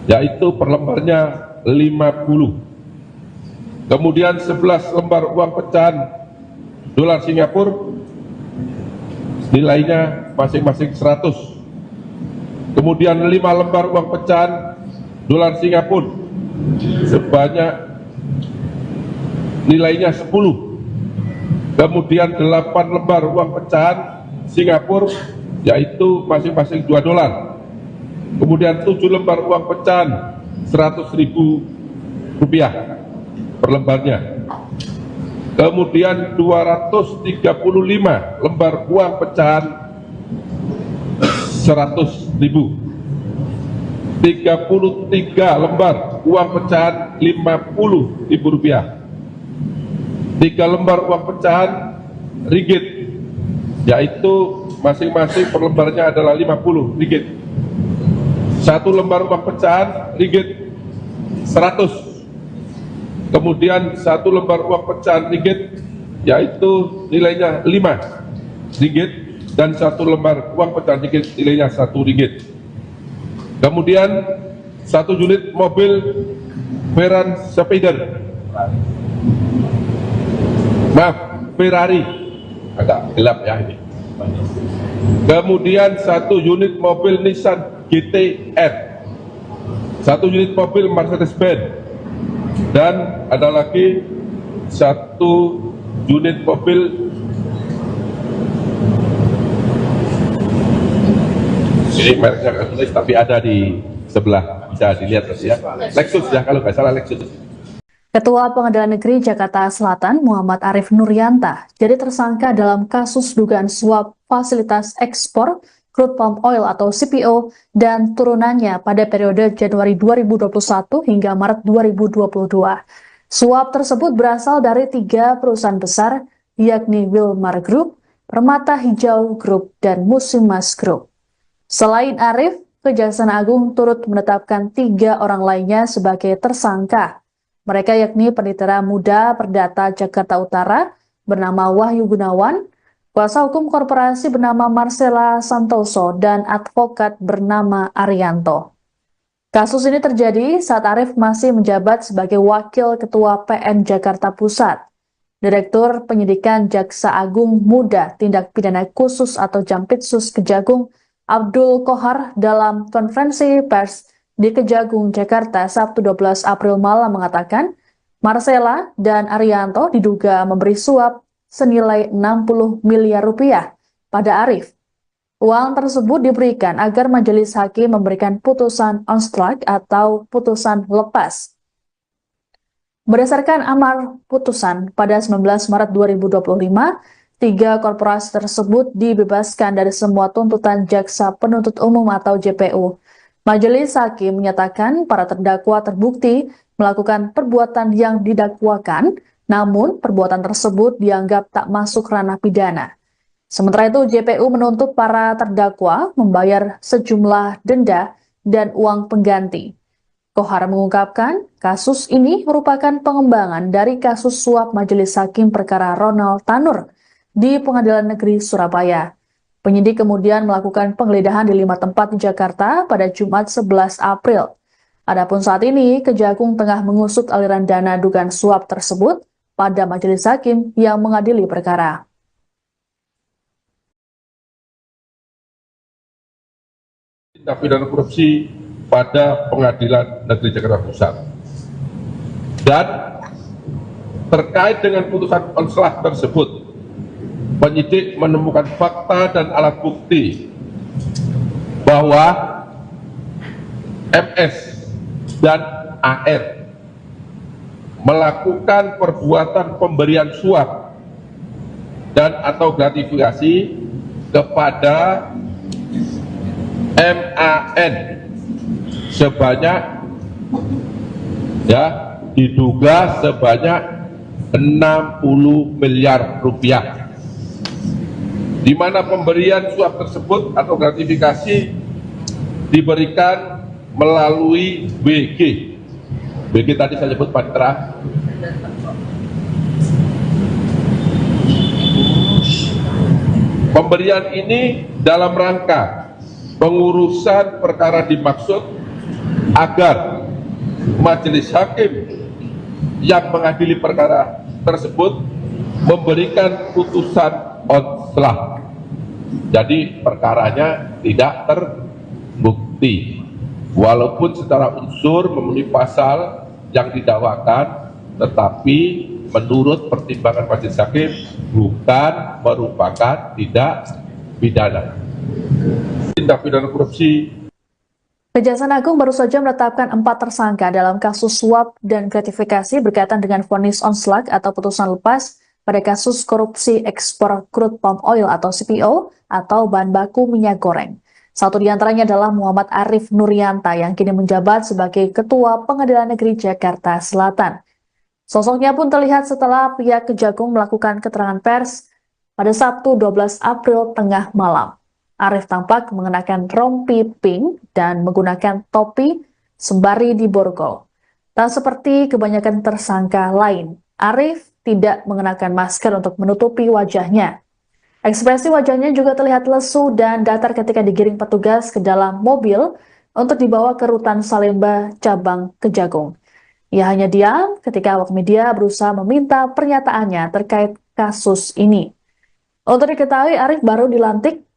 yaitu per lembarnya 50. Kemudian 11 lembar uang pecahan dolar Singapura nilainya masing-masing 100. Kemudian 5 lembar uang pecahan dolar Singapura sebanyak nilainya 10. Kemudian 8 lembar uang pecahan Singapura, yaitu masing-masing 2 dolar. Kemudian 7 lembar uang pecahan 100.000 rupiah per lembarnya. Kemudian 235 lembar uang pecahan 100.000. 33 lembar uang pecahan 50.000 rupiah. 3 lembar uang pecahan ringgit, yaitu masing-masing per lembarnya adalah 50 ringgit. 1 lembar uang pecahan ringgit 100. Kemudian 1 lembar uang pecahan ringgit, yaitu nilainya 5 ringgit, dan 1 lembar uang pecahan ringgit nilainya 1 ringgit. Kemudian 1 unit mobil Veran Spider, Ferrari, agak gelap ya ini. Kemudian 1 unit mobil Nissan GT-R, 1 unit mobil Mercedes-Benz, dan ada lagi 1 unit mobil ini mereknya nggak tulis tapi ada di sebelah, bisa dilihat ya, Lexus ya kalau nggak salah Lexus. Ketua Pengadilan Negeri Jakarta Selatan Muhammad Arif Nuryanta jadi tersangka dalam kasus dugaan suap fasilitas ekspor crude palm oil atau CPO dan turunannya pada periode Januari 2021 hingga Maret 2022. Suap tersebut berasal dari 3 perusahaan besar, yakni Wilmar Group, Permata Hijau Group, dan Musimas Group. Selain Arif, Kejaksaan Agung turut menetapkan 3 orang lainnya sebagai tersangka. Mereka yakni Panitera Muda Perdata Jakarta Utara bernama Wahyu Gunawan, kuasa hukum korporasi bernama Marcella Santoso, dan advokat bernama Arianto. Kasus ini terjadi saat Arif masih menjabat sebagai Wakil Ketua PN Jakarta Pusat. Direktur Penyidikan Jaksa Agung Muda Tindak Pidana Khusus atau Jampitsus Kejagung Abdul Kohar dalam konferensi pers di Kejagung, Jakarta, Sabtu 12 April malam mengatakan, Marcella dan Arianto diduga memberi suap senilai 60 miliar rupiah pada Arif. Uang tersebut diberikan agar majelis hakim memberikan putusan on strike atau putusan lepas. Berdasarkan amar putusan pada 19 Maret 2025, 3 korporasi tersebut dibebaskan dari semua tuntutan jaksa penuntut umum atau JPU. Majelis hakim menyatakan para terdakwa terbukti melakukan perbuatan yang didakwakan, namun perbuatan tersebut dianggap tak masuk ranah pidana. Sementara itu, JPU menuntut para terdakwa membayar sejumlah denda dan uang pengganti. Kohar mengungkapkan, kasus ini merupakan pengembangan dari kasus suap Majelis Hakim perkara Ronald Tanur di Pengadilan Negeri Surabaya. Penyidik kemudian melakukan penggeledahan di 5 tempat di Jakarta pada Jumat 11 April. Adapun saat ini, Kejagung tengah mengusut aliran dana dugaan suap tersebut pada Majelis Hakim yang mengadili perkara. Tindak pidana korupsi pada Pengadilan Negeri Jakarta Pusat. Dan terkait dengan putusan onslaught tersebut, penyidik menemukan fakta dan alat bukti bahwa MS dan AR melakukan perbuatan pemberian suap dan atau gratifikasi kepada MAN sebanyak diduga sebanyak 60 miliar rupiah, di mana pemberian suap tersebut atau gratifikasi diberikan melalui BG. BG tadi saya sebut panitra. Pemberian ini dalam rangka pengurusan perkara dimaksud agar majelis hakim yang mengadili perkara tersebut memberikan putusan onslaught. Jadi perkaranya tidak terbukti, walaupun secara unsur memenuhi pasal yang didakwakan, tetapi menurut pertimbangan majelis hakim bukan merupakan tindak pidana. Tindak pidana korupsi. Kejaksaan Agung baru saja menetapkan 4 tersangka dalam kasus suap dan gratifikasi berkaitan dengan vonis onslaught atau putusan lepas pada kasus korupsi ekspor crude palm oil atau CPO atau bahan baku minyak goreng. Satu di antaranya adalah Muhammad Arif Nuryanta yang kini menjabat sebagai Ketua Pengadilan Negeri Jakarta Selatan. Sosoknya pun terlihat setelah pihak Kejagung melakukan keterangan pers pada Sabtu 12 April tengah malam. Arif tampak mengenakan rompi pink dan menggunakan topi sembari di borgol. Tak seperti kebanyakan tersangka lain, Arif tidak mengenakan masker untuk menutupi wajahnya. Ekspresi wajahnya juga terlihat lesu dan datar ketika digiring petugas ke dalam mobil untuk dibawa ke Rutan Salemba cabang Kejagung. Ia hanya diam ketika awak media berusaha meminta pernyataannya terkait kasus ini. Untuk diketahui, Arif baru dilantik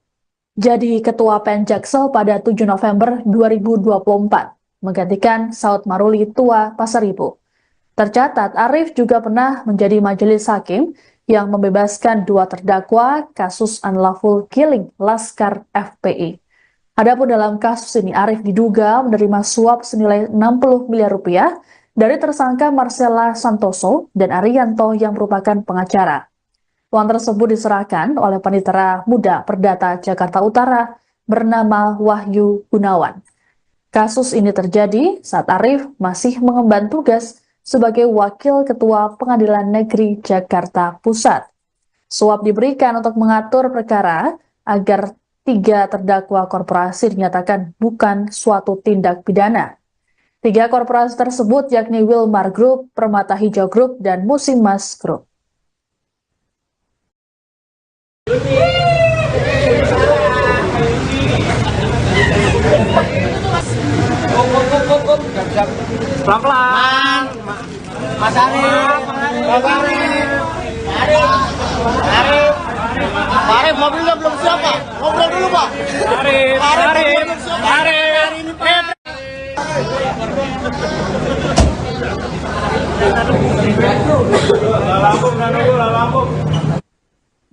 jadi Ketua PN Jaksel pada 7 November 2024, menggantikan Saud Maruli Tua Pasaribu. Tercatat, Arif juga pernah menjadi majelis hakim yang membebaskan 2 terdakwa kasus unlawful killing Laskar FPI. Adapun dalam kasus ini, Arif diduga menerima suap senilai 60 miliar rupiah dari tersangka Marcella Santoso dan Arianto yang merupakan pengacara. Uang tersebut diserahkan oleh Panitera Muda Perdata Jakarta Utara bernama Wahyu Gunawan. Kasus ini terjadi saat Arif masih mengemban tugas sebagai Wakil Ketua Pengadilan Negeri Jakarta Pusat. Suap diberikan untuk mengatur perkara agar 3 terdakwa korporasi dinyatakan bukan suatu tindak pidana. 3 korporasi tersebut yakni Wilmar Group, Permata Hijau Group, dan Musimas Group. Pelan-pelan. Mas Arif. Mas Arif. Arif, mobilnya belum siap, Pak. Ngobrol dulu, Pak.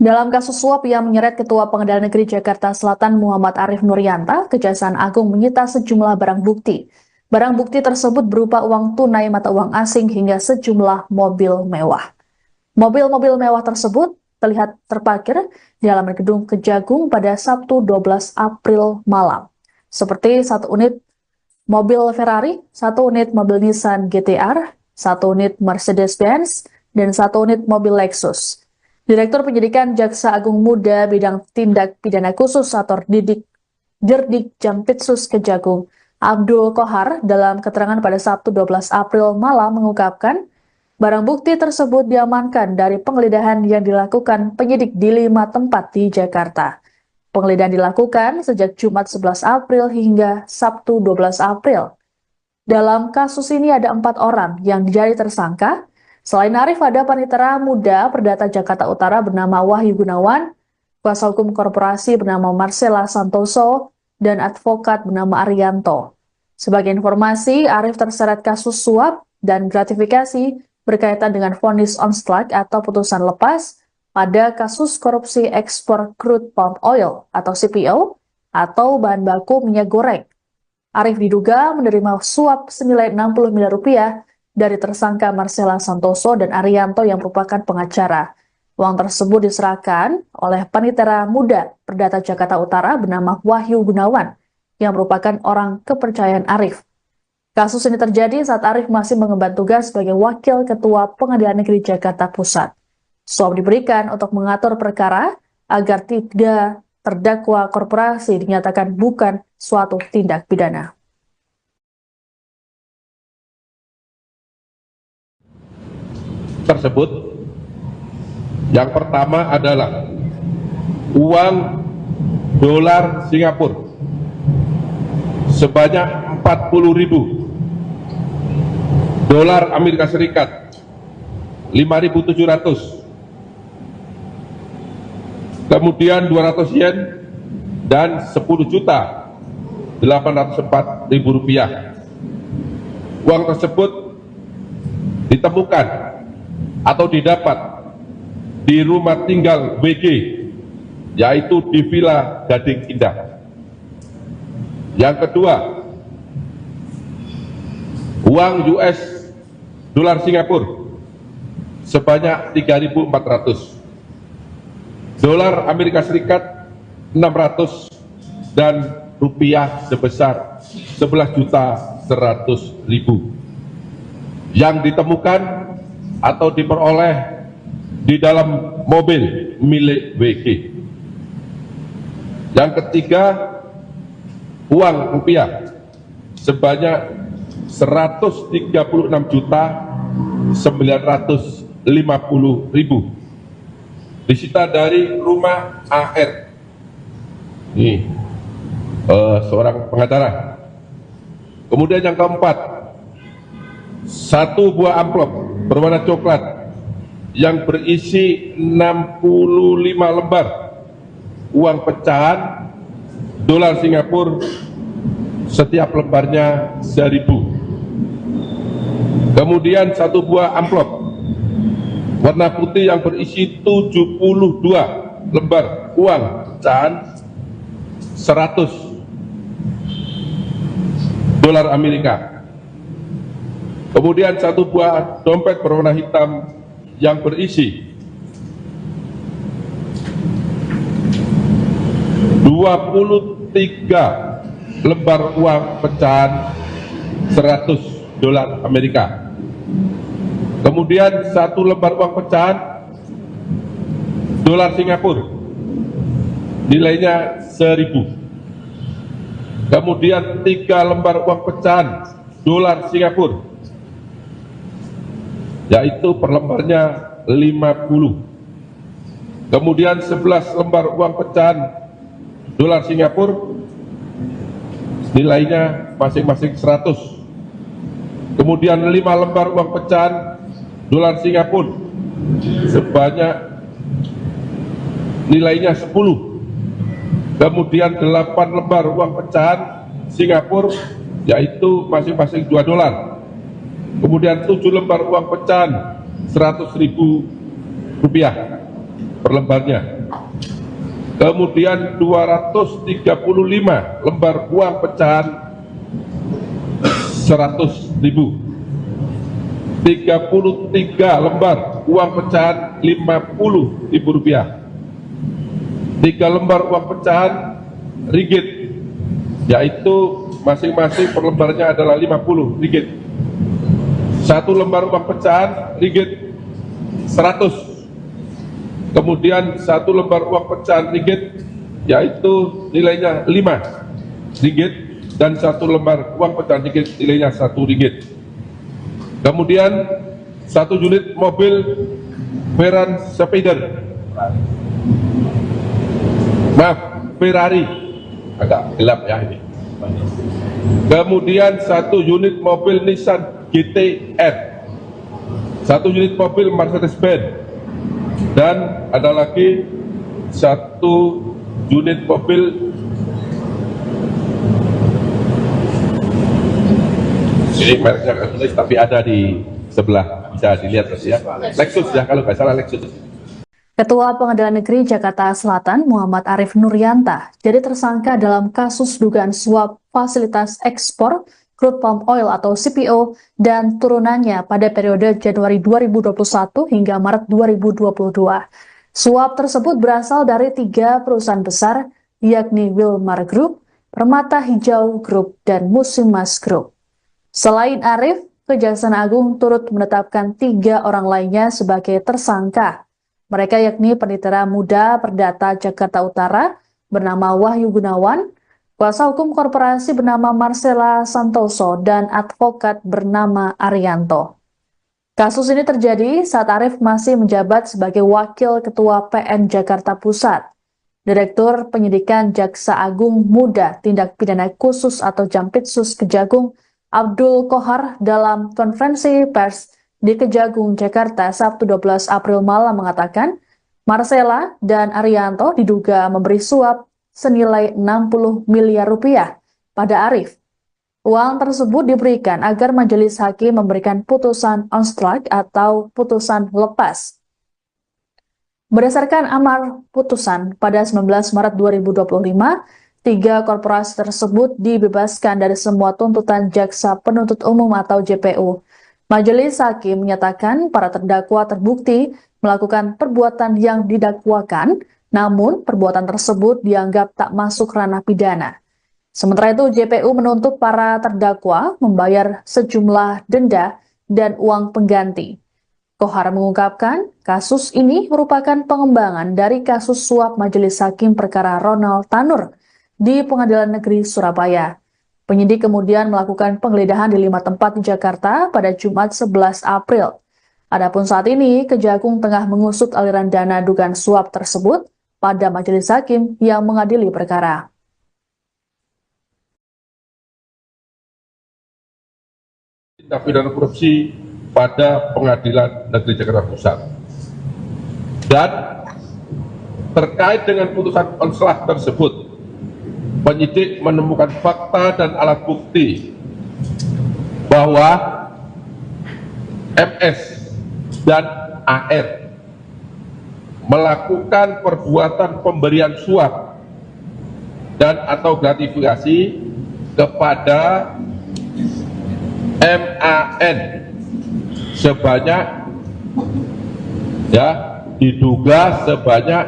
Dalam kasus suap yang menyeret Ketua Pengadilan Negeri Jakarta Selatan Muhammad Arif Nuryanta, Kejaksaan Agung menyita sejumlah barang bukti. Barang bukti tersebut berupa uang tunai mata uang asing hingga sejumlah mobil mewah. Mobil-mobil mewah tersebut terlihat terparkir di halaman gedung Kejagung pada Sabtu 12 April malam. Seperti 1 unit mobil Ferrari, 1 unit mobil Nissan GT-R, 1 unit Mercedes-Benz, dan 1 unit mobil Lexus. Direktur Penyidikan Jaksa Agung Muda Bidang Tindak Pidana Khusus atau Dirdik Jampitsus Kejagung, Abdul Kohar, dalam keterangan pada Sabtu 12 April malam mengungkapkan, barang bukti tersebut diamankan dari penggeledahan yang dilakukan penyidik di 5 tempat di Jakarta. Penggeledahan dilakukan sejak Jumat 11 April hingga Sabtu 12 April. Dalam kasus ini ada 4 orang yang jadi tersangka. Selain Arif, ada panitera muda Perdata Jakarta Utara bernama Wahyu Gunawan, kuasa hukum korporasi bernama Marcella Santoso, dan advokat bernama Arianto. Sebagai informasi, Arif terseret kasus suap dan gratifikasi berkaitan dengan vonis on strike atau putusan lepas pada kasus korupsi ekspor crude palm oil atau CPO atau bahan baku minyak goreng. Arif diduga menerima suap senilai 60 miliar rupiah dari tersangka Marcella Santoso dan Arianto yang merupakan pengacara. Uang tersebut diserahkan oleh panitera muda Perdata Jakarta Utara bernama Wahyu Gunawan yang merupakan orang kepercayaan Arif. Kasus ini terjadi saat Arif masih mengemban tugas sebagai Wakil Ketua Pengadilan Negeri Jakarta Pusat. Suap diberikan untuk mengatur perkara agar tidak terdakwa korporasi dinyatakan bukan suatu tindak pidana. Tersebut yang pertama adalah uang dolar Singapura sebanyak 40.000, dolar Amerika Serikat 5.700, kemudian 200 yen dan 10.804.000 rupiah. Uang tersebut ditemukan atau didapat di rumah tinggal WG, yaitu di Villa Gading Indah. Yang kedua, uang US dolar Singapura sebanyak 3.400, dolar Amerika Serikat 600, dan rupiah sebesar 11.100.000 yang ditemukan atau diperoleh di dalam mobil milik WG. Yang ketiga, uang rupiah sebanyak 136.950.000 disita dari rumah AR. Ini seorang pengacara. Kemudian yang keempat, 1 buah amplop berwarna coklat yang berisi 65 lembar uang pecahan dolar Singapura, setiap lembarnya 1.000. Kemudian 1 buah amplop warna putih yang berisi 72 lembar uang pecahan 100 dolar Amerika. Kemudian 1 buah dompet berwarna hitam yang berisi 23 lembar uang pecahan 100 dolar Amerika. Kemudian 1 lembar uang pecahan dolar Singapura, nilainya 1.000. Kemudian 3 lembar uang pecahan dolar Singapura, yaitu per lembarnya 50. Kemudian 11 lembar uang pecahan dolar Singapura, nilainya masing-masing 100. Kemudian 5 lembar uang pecahan dolar Singapura sebanyak nilainya 10. Kemudian 8 lembar uang pecahan Singapura, yaitu masing-masing 2 dolar. Kemudian 7 lembar uang pecahan 100.000 rupiah. per lembarnya. Kemudian 235 lembar uang pecahan 100.000, 33 lembar uang pecahan Rp50.000, 3 lembar uang pecahan ringgit, yaitu masing-masing per lembarnya adalah Rp50, 1 lembar uang pecahan ringgit 100, kemudian 1 lembar uang pecahan ringgit yaitu nilainya Rp5, dan 1 lembar uang pecahan ringgit nilainya Rp1. Kemudian 1 unit mobil Veran Spider, Ferrari, agak gelap ya ini. Kemudian 1 unit mobil Nissan GT-R, 1 unit mobil Mercedes-Benz, dan ada lagi 1 unit mobil ini mereknya nggak tulis tapi ada di sebelah, bisa dilihat ya, Lexus ya kalau nggak salah, Lexus. Ketua Pengadilan Negeri Jakarta Selatan Muhammad Arif Nuryanta jadi tersangka dalam kasus dugaan suap fasilitas ekspor crude palm oil atau CPO dan turunannya pada periode Januari 2021 hingga Maret 2022. Suap tersebut berasal dari 3 perusahaan besar, yakni Wilmar Group, Permata Hijau Group, dan Musimas Group. Selain Arif, Kejaksaan Agung turut menetapkan 3 orang lainnya sebagai tersangka. Mereka yakni Penitera Muda Perdata Jakarta Utara bernama Wahyu Gunawan, kuasa hukum korporasi bernama Marcella Santoso, dan advokat bernama Arianto. Kasus ini terjadi saat Arif masih menjabat sebagai Wakil Ketua PN Jakarta Pusat. Direktur Penyidikan Jaksa Agung Muda Tindak Pidana Khusus atau Jampitsus Kejagung Abdul Kohar dalam konferensi pers di Kejagung, Jakarta, Sabtu 12 April malam mengatakan, Marcella dan Arianto diduga memberi suap senilai 60 miliar rupiah pada Arif. Uang tersebut diberikan agar majelis hakim memberikan putusan on strike atau putusan lepas. Berdasarkan amar putusan pada 19 Maret 2025, 3 korporasi tersebut dibebaskan dari semua tuntutan Jaksa Penuntut Umum atau JPU. Majelis hakim menyatakan para terdakwa terbukti melakukan perbuatan yang didakwakan, namun perbuatan tersebut dianggap tak masuk ranah pidana. Sementara itu, JPU menuntut para terdakwa membayar sejumlah denda dan uang pengganti. Kohar mengungkapkan, kasus ini merupakan pengembangan dari kasus suap Majelis Hakim Perkara Ronald Tanur di Pengadilan Negeri Surabaya. Penyidik kemudian melakukan penggeledahan di 5 tempat di Jakarta pada Jumat 11 April. Adapun saat ini, Kejagung tengah mengusut aliran dana dugaan suap tersebut pada majelis hakim yang mengadili perkara. Tindak pidana korupsi pada Pengadilan Negeri Jakarta Pusat. Dan terkait dengan putusan konslah tersebut, penyidik menemukan fakta dan alat bukti bahwa MS dan AR melakukan perbuatan pemberian suap dan atau gratifikasi kepada MAN sebanyak diduga sebanyak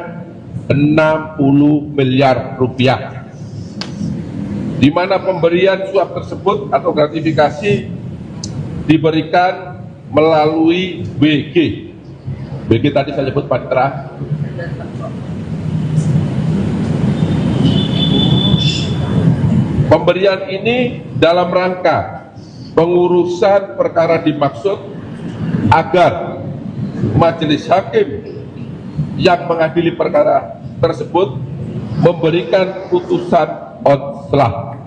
60 miliar rupiah, di mana pemberian suap tersebut atau gratifikasi diberikan melalui BG. BG tadi saya sebut Panitra. Pemberian ini dalam rangka pengurusan perkara dimaksud agar majelis hakim yang mengadili perkara tersebut memberikan putusan onslaught.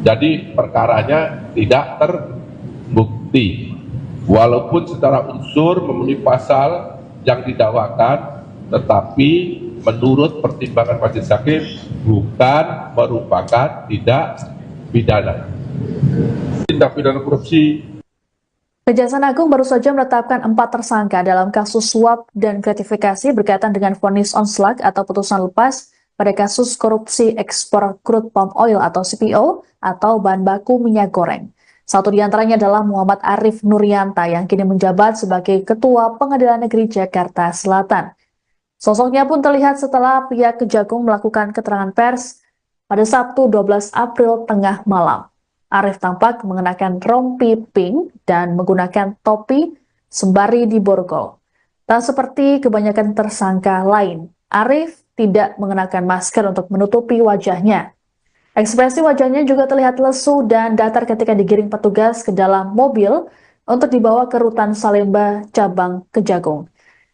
Jadi perkaranya tidak terbukti, walaupun secara unsur memenuhi pasal yang didakwakan, tetapi menurut pertimbangan majelis hakim bukan merupakan tindak pidana. Tindak pidana korupsi. Kejaksaan Agung baru saja menetapkan 4 tersangka dalam kasus suap dan gratifikasi berkaitan dengan vonis onslaught atau putusan lepas pada kasus korupsi ekspor crude palm oil atau CPO atau bahan baku minyak goreng. Satu di antaranya adalah Muhammad Arif Nuryanta yang kini menjabat sebagai Ketua Pengadilan Negeri Jakarta Selatan. Sosoknya pun terlihat setelah pihak Kejagung melakukan keterangan pers pada Sabtu 12 April tengah malam. Arif tampak mengenakan rompi pink dan menggunakan topi sembari di borgol. Tak seperti kebanyakan tersangka lain, Arif tidak mengenakan masker untuk menutupi wajahnya. Ekspresi wajahnya juga terlihat lesu dan datar ketika digiring petugas ke dalam mobil untuk dibawa ke rutan Salemba cabang Kejagung.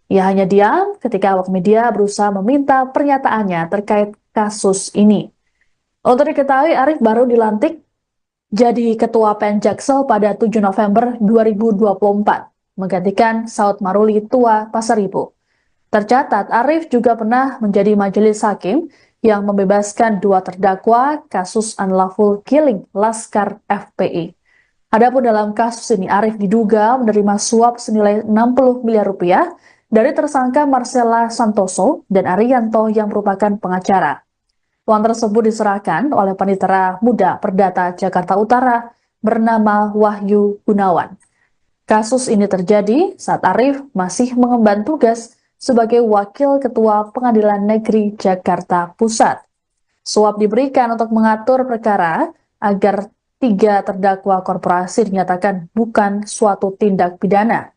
Ia hanya diam ketika awak media berusaha meminta pernyataannya terkait kasus ini. Untuk diketahui, Arif baru dilantik jadi Ketua PN Jaksel pada 7 November 2024, menggantikan Saud Maruli Tua Pasaribu. Tercatat, Arif juga pernah menjadi majelis hakim yang membebaskan 2 terdakwa kasus unlawful killing Laskar FPI. Adapun dalam kasus ini, Arif diduga menerima suap senilai 60 miliar rupiah dari tersangka Marcella Santoso dan Arianto yang merupakan pengacara. Uang tersebut diserahkan oleh Panitera Muda Perdata Jakarta Utara bernama Wahyu Gunawan. Kasus ini terjadi saat Arif masih mengemban tugas sebagai Wakil Ketua Pengadilan Negeri Jakarta Pusat. Suap diberikan untuk mengatur perkara agar 3 terdakwa korporasi dinyatakan bukan suatu tindak pidana.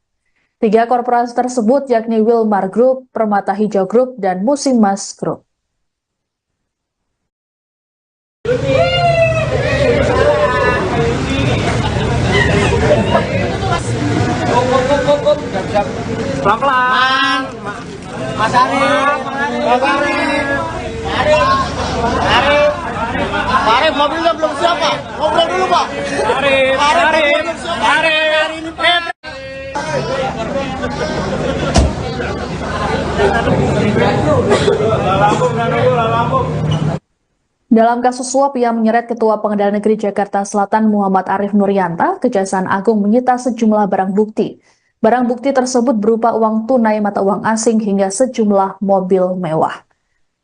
3 korporasi tersebut yakni Wilmar Group, Permata Hijau Group, dan Musimas Group. Pelan-pelan. Mas Arif. Mas Arif. Arif, mobilnya belum siap, Pak. Ngobrol dulu, Pak. Dalam kasus suap yang menyeret Ketua Pengadilan Negeri Jakarta Selatan Muhammad Arif Nuryanta, Kejaksaan Agung menyita sejumlah barang bukti. Barang bukti tersebut berupa uang tunai mata uang asing hingga sejumlah mobil mewah.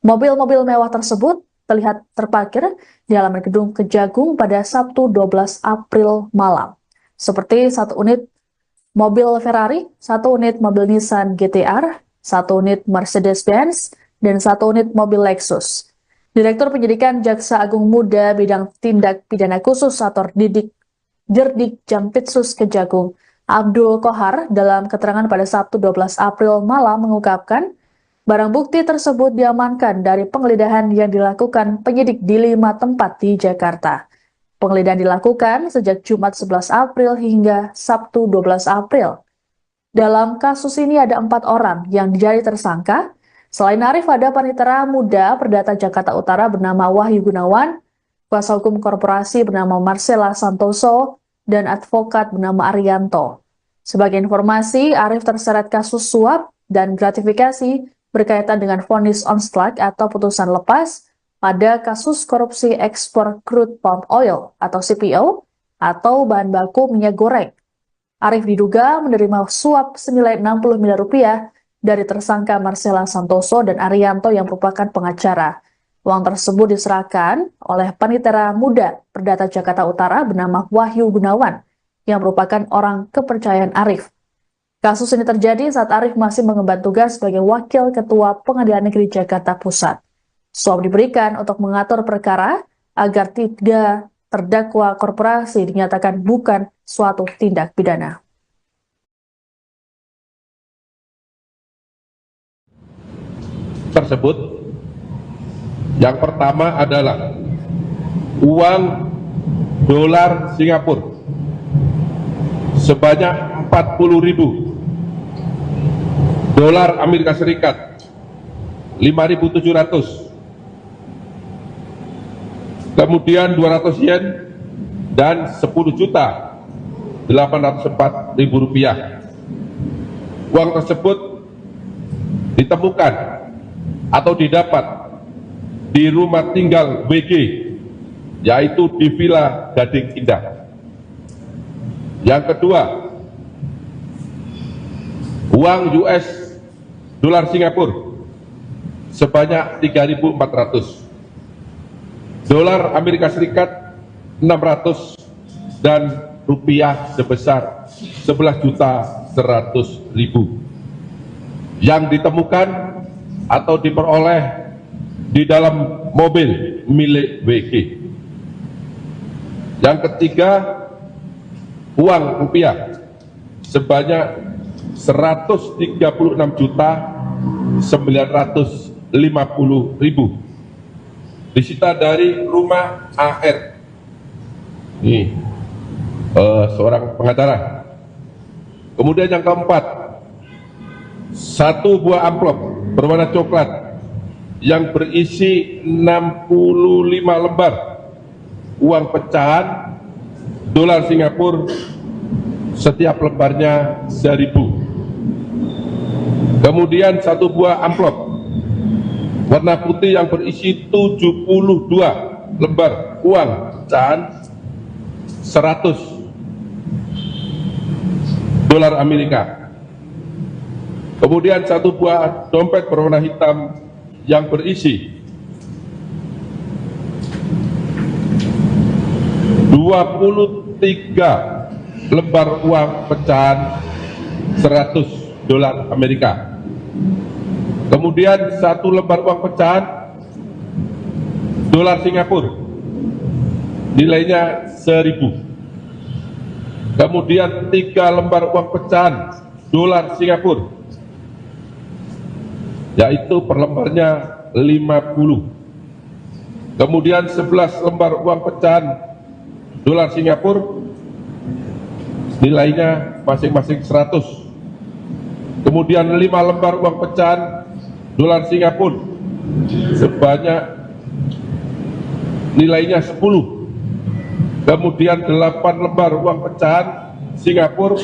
Mobil-mobil mewah tersebut terlihat terparkir di halaman gedung Kejagung pada Sabtu 12 April malam. Seperti 1 unit mobil Ferrari, 1 unit mobil Nissan GT-R, 1 unit Mercedes-Benz, dan 1 unit mobil Lexus. Direktur Penyidikan Jaksa Agung Muda Bidang Tindak Pidana Khusus atau Dirdik Jampitsus Kejagung, Abdul Kohar, dalam keterangan pada Sabtu 12 April malam mengungkapkan barang bukti tersebut diamankan dari penggeledahan yang dilakukan penyidik di 5 tempat di Jakarta. Penggeledahan dilakukan sejak Jumat 11 April hingga Sabtu 12 April. Dalam kasus ini ada 4 orang yang dijadi tersangka. Selain Arif, ada Panitera Muda Perdata Jakarta Utara bernama Wahyu Gunawan, kuasa hukum korporasi bernama Marcella Santoso, dan advokat bernama Arianto. Sebagai informasi, Arif terseret kasus suap dan gratifikasi berkaitan dengan vonis onslaught atau putusan lepas pada kasus korupsi ekspor crude palm oil atau CPO atau bahan baku minyak goreng. Arif diduga menerima suap senilai 60 miliar rupiah dari tersangka Marcella Santoso dan Arianto yang merupakan pengacara. Uang tersebut diserahkan oleh Panitera Muda Perdata Jakarta Utara bernama Wahyu Gunawan yang merupakan orang kepercayaan Arif. Kasus ini terjadi saat Arif masih mengemban tugas sebagai Wakil Ketua Pengadilan Negeri Jakarta Pusat. Suap diberikan untuk mengatur perkara agar 3 terdakwa korporasi dinyatakan bukan suatu tindak pidana. Tersebut yang pertama adalah uang dolar Singapura sebanyak 40.000, dolar Amerika Serikat 5.700, kemudian 200 yen dan 10.804.000 rupiah. Uang tersebut ditemukan atau didapat di rumah tinggal WG, yaitu di Villa Gading Indah. Yang kedua, Uang US dolar Singapura sebanyak 3.400, dolar Amerika Serikat 600, dan rupiah sebesar 11.100.000 yang ditemukan atau diperoleh di dalam mobil milik WG. Yang ketiga, uang rupiah sebanyak 136.950.000 disita dari rumah AR. Ini seorang pengacara. Kemudian yang keempat, satu buah amplop berwarna coklat yang berisi 65 lembar uang pecahan dolar Singapura, setiap lembarnya 1.000. Kemudian satu buah amplop warna putih yang berisi 72 lembar uang pecahan 100 dolar Amerika. Kemudian satu buah dompet berwarna hitam yang berisi 23 lembar uang pecahan 100 dolar Amerika. Kemudian satu lembar uang pecahan dolar Singapura, nilainya 1.000. Kemudian 3 lembar uang pecahan dolar Singapura, yaitu per lembarnya 50. Kemudian 11 lembar uang pecahan dolar Singapura, nilainya masing-masing 100. Kemudian 5 lembar uang pecahan dolar Singapura sebanyak nilainya 10. Kemudian 8 lembar uang pecahan Singapura,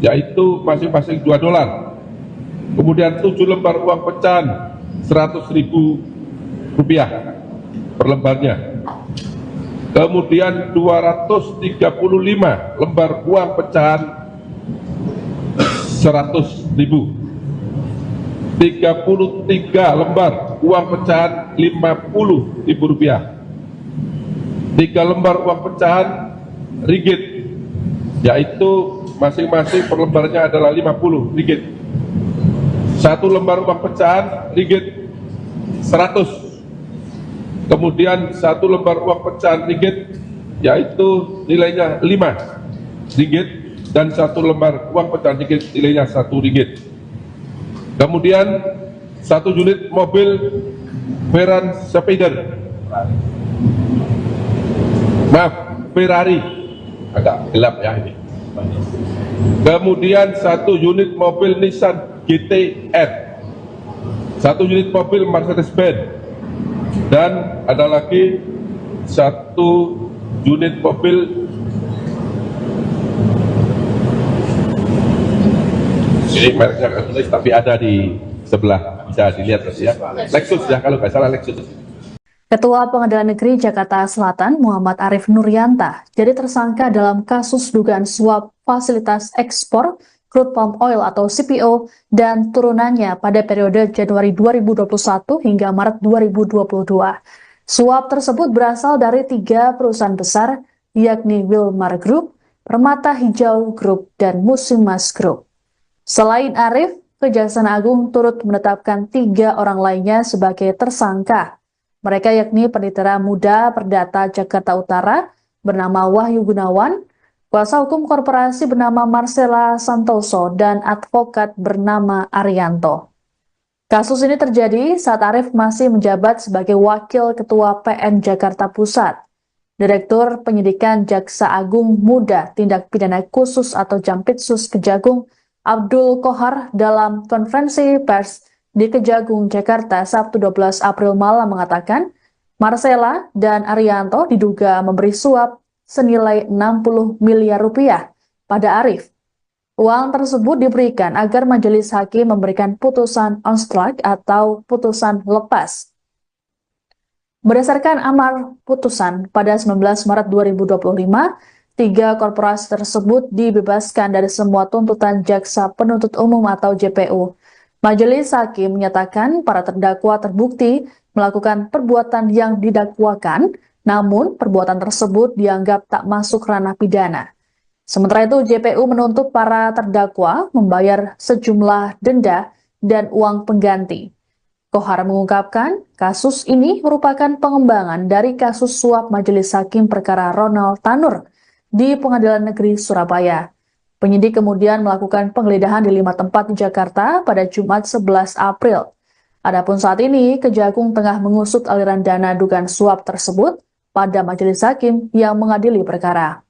yaitu masing-masing 2 dolar. Kemudian 7 lembar uang pecahan 100.000 rupiah per lembarnya. Kemudian 235 lembar uang pecahan 100.000. 33 lembar uang pecahan 50.000 rupiah. 3 lembar uang pecahan ringgit, yaitu masing-masing per lembarnya adalah 50 ringgit. 1 lembar uang pecahan ringgit 100. Kemudian 1 lembar uang pecahan ringgit, yaitu nilainya 5 ringgit, dan 1 lembar uang pecahan ringgit nilainya 1 ringgit. Kemudian 1 unit mobil Veran Spider, Ferrari, agak gelap ya ini. Kemudian 1 unit mobil Nissan GT-R, 1 unit mobil Mercedes-Benz, dan ada lagi 1 unit mobil, ini mereknya nggak tulis tapi ada di sebelah, bisa dilihat ya, Lexus ya, kalau nggak salah Lexus. Ketua Pengadilan Negeri Jakarta Selatan Muhammad Arif Nuryanta jadi tersangka dalam kasus dugaan suap fasilitas ekspor crude palm oil atau CPO dan turunannya pada periode Januari 2021 hingga Maret 2022. Suap tersebut berasal dari 3 perusahaan besar, yakni Wilmar Group, Permata Hijau Group, dan Musimas Group. Selain Arif, Kejaksaan Agung turut menetapkan 3 orang lainnya sebagai tersangka. Mereka yakni Panitera Muda Perdata Jakarta Utara bernama Wahyu Gunawan, kuasa hukum korporasi bernama Marcella Santoso, dan advokat bernama Arianto. Kasus ini terjadi saat Arif masih menjabat sebagai Wakil Ketua PN Jakarta Pusat. Direktur Penyidikan Jaksa Agung Muda Tindak Pidana Khusus atau Jampitsus Kejagung Abdul Kohar dalam konferensi pers di Kejagung, Jakarta, Sabtu 12 April malam mengatakan Marcella dan Arianto diduga memberi suap senilai 60 miliar rupiah pada Arif. Uang tersebut diberikan agar majelis hakim memberikan putusan on strike atau putusan lepas. Berdasarkan amar putusan pada 19 Maret 2025, Tiga korporasi tersebut dibebaskan dari semua tuntutan jaksa penuntut umum atau JPU. Majelis Hakim menyatakan para terdakwa terbukti melakukan perbuatan yang didakwakan, namun perbuatan tersebut dianggap tak masuk ranah pidana. Sementara itu, JPU menuntut para terdakwa membayar sejumlah denda dan uang pengganti. Kohar mengungkapkan, kasus ini merupakan pengembangan dari kasus suap Majelis Hakim perkara Ronald Tanur di Pengadilan Negeri Surabaya. Penyidik kemudian melakukan penggeledahan di 5 tempat di Jakarta pada Jumat 11 April. Adapun saat ini, Kejagung tengah mengusut aliran dana dugaan suap tersebut pada Majelis Hakim yang mengadili perkara.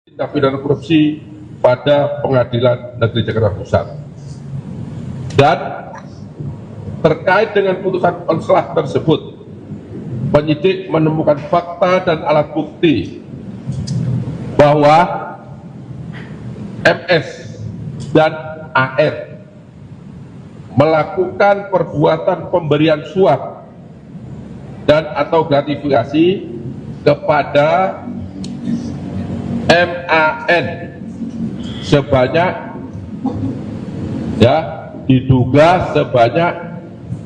Tindak pidana korupsi pada Pengadilan Negeri Jakarta Pusat. Dan terkait dengan putusan konslah tersebut, penyidik menemukan fakta dan alat bukti bahwa MS dan AR melakukan perbuatan pemberian suap dan atau gratifikasi kepada MAN sebanyak diduga sebanyak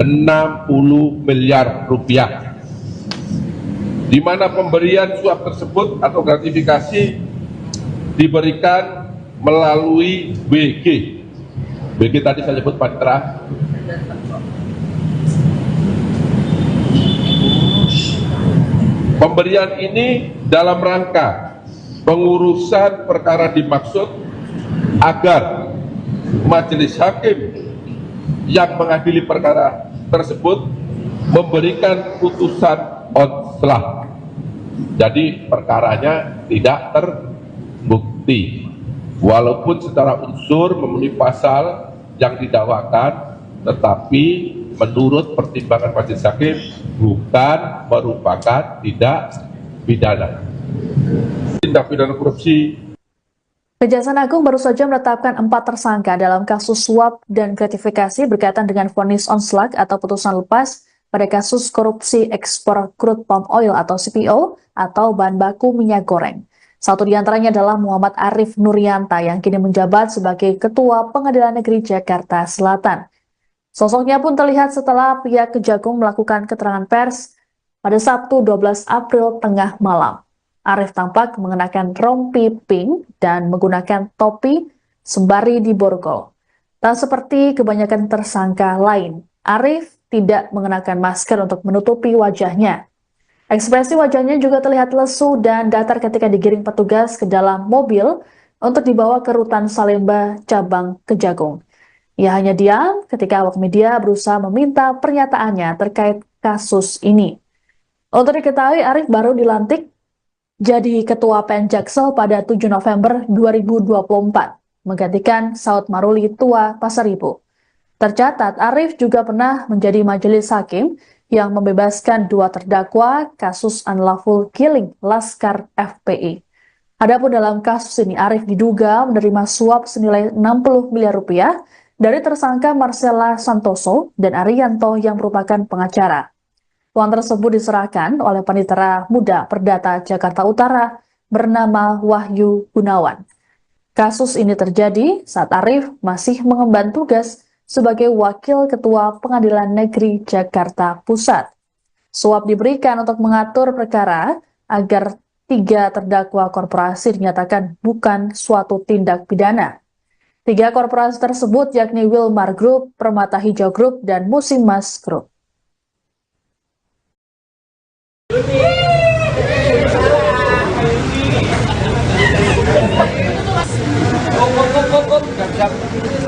60 miliar rupiah, di mana pemberian suap tersebut atau gratifikasi diberikan melalui BG. BG tadi saya sebut panitra. Pemberian ini dalam rangka pengurusan perkara dimaksud agar Majelis Hakim yang mengadili perkara tersebut memberikan putusan konslah. Jadi perkaranya tidak terbukti, walaupun secara unsur memenuhi pasal yang didakwakan, tetapi menurut pertimbangan Majelis Hakim bukan merupakan tindak pidana. Tindak pidana korupsi. Kejaksaan Agung baru saja menetapkan 4 tersangka dalam kasus suap dan gratifikasi berkaitan dengan vonis onslaught atau putusan lepas pada kasus korupsi ekspor crude palm oil atau CPO atau bahan baku minyak goreng. Satu di antaranya adalah Muhammad Arif Nuryanta yang kini menjabat sebagai Ketua Pengadilan Negeri Jakarta Selatan. Sosoknya pun terlihat setelah pihak Kejagung melakukan keterangan pers pada Sabtu 12 April tengah malam. Arif tampak mengenakan rompi pink dan menggunakan topi sembari diborgol. Tak seperti kebanyakan tersangka lain, Arif tidak mengenakan masker untuk menutupi wajahnya. Ekspresi wajahnya juga terlihat lesu dan datar ketika digiring petugas ke dalam mobil untuk dibawa ke Rutan Salemba cabang Kejagung. Ia hanya diam ketika awak media berusaha meminta pernyataannya terkait kasus ini. Untuk diketahui, Arif baru dilantik jadi Ketua PN Jaksel pada 7 November 2024, menggantikan Saud Maruli Tua Pasaribu. Tercatat, Arif juga pernah menjadi majelis hakim yang membebaskan 2 terdakwa kasus unlawful killing Laskar FPI. Adapun dalam kasus ini, Arif diduga menerima suap senilai 60 miliar rupiah dari tersangka Marcella Santoso dan Arianto yang merupakan pengacara. Uang tersebut diserahkan oleh Panitera Muda Perdata Jakarta Utara bernama Wahyu Gunawan. Kasus ini terjadi saat Arif masih mengemban tugas sebagai Wakil Ketua Pengadilan Negeri Jakarta Pusat. Suap diberikan untuk mengatur perkara agar 3 terdakwa korporasi dinyatakan bukan suatu tindak pidana. 3 korporasi tersebut yakni Wilmar Group, Permata Hijau Group, dan Musimas Group.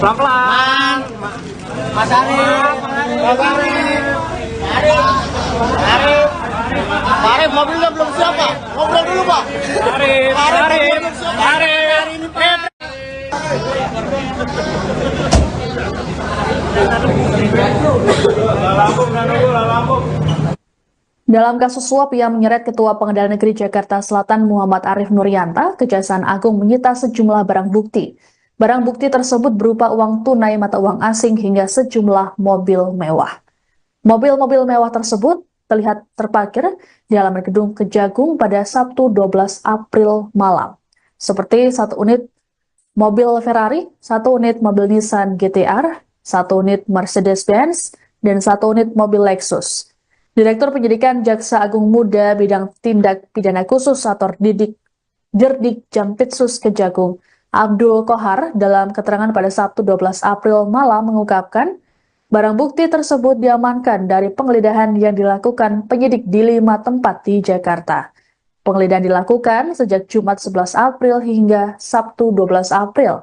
Pelan-pelan. Mas Arif. Mas Arif. Arif. Arif, mobilnya belum siap, Pak. Ngobrol dulu, Pak. Arif. Dalam kasus suap yang menyeret Ketua Pengadilan Negeri Jakarta Selatan Muhammad Arif Nuryanta, Kejaksaan Agung menyita sejumlah barang bukti. Barang bukti tersebut berupa uang tunai mata uang asing hingga sejumlah mobil mewah. Mobil-mobil mewah tersebut terlihat terparkir di halaman gedung Kejagung pada Sabtu 12 April malam. Seperti 1 unit mobil Ferrari, 1 unit mobil Nissan GT-R, 1 unit Mercedes-Benz, dan 1 unit mobil Lexus. Direktur Penyidikan Jaksa Agung Muda Bidang Tindak Pidana Khusus atau Dirdik Jampitsus Kejagung, Abdul Kohar, dalam keterangan pada Sabtu 12 April malam mengungkapkan, barang bukti tersebut diamankan dari penggeledahan yang dilakukan penyidik di 5 tempat di Jakarta. Penggeledahan dilakukan sejak Jumat 11 April hingga Sabtu 12 April.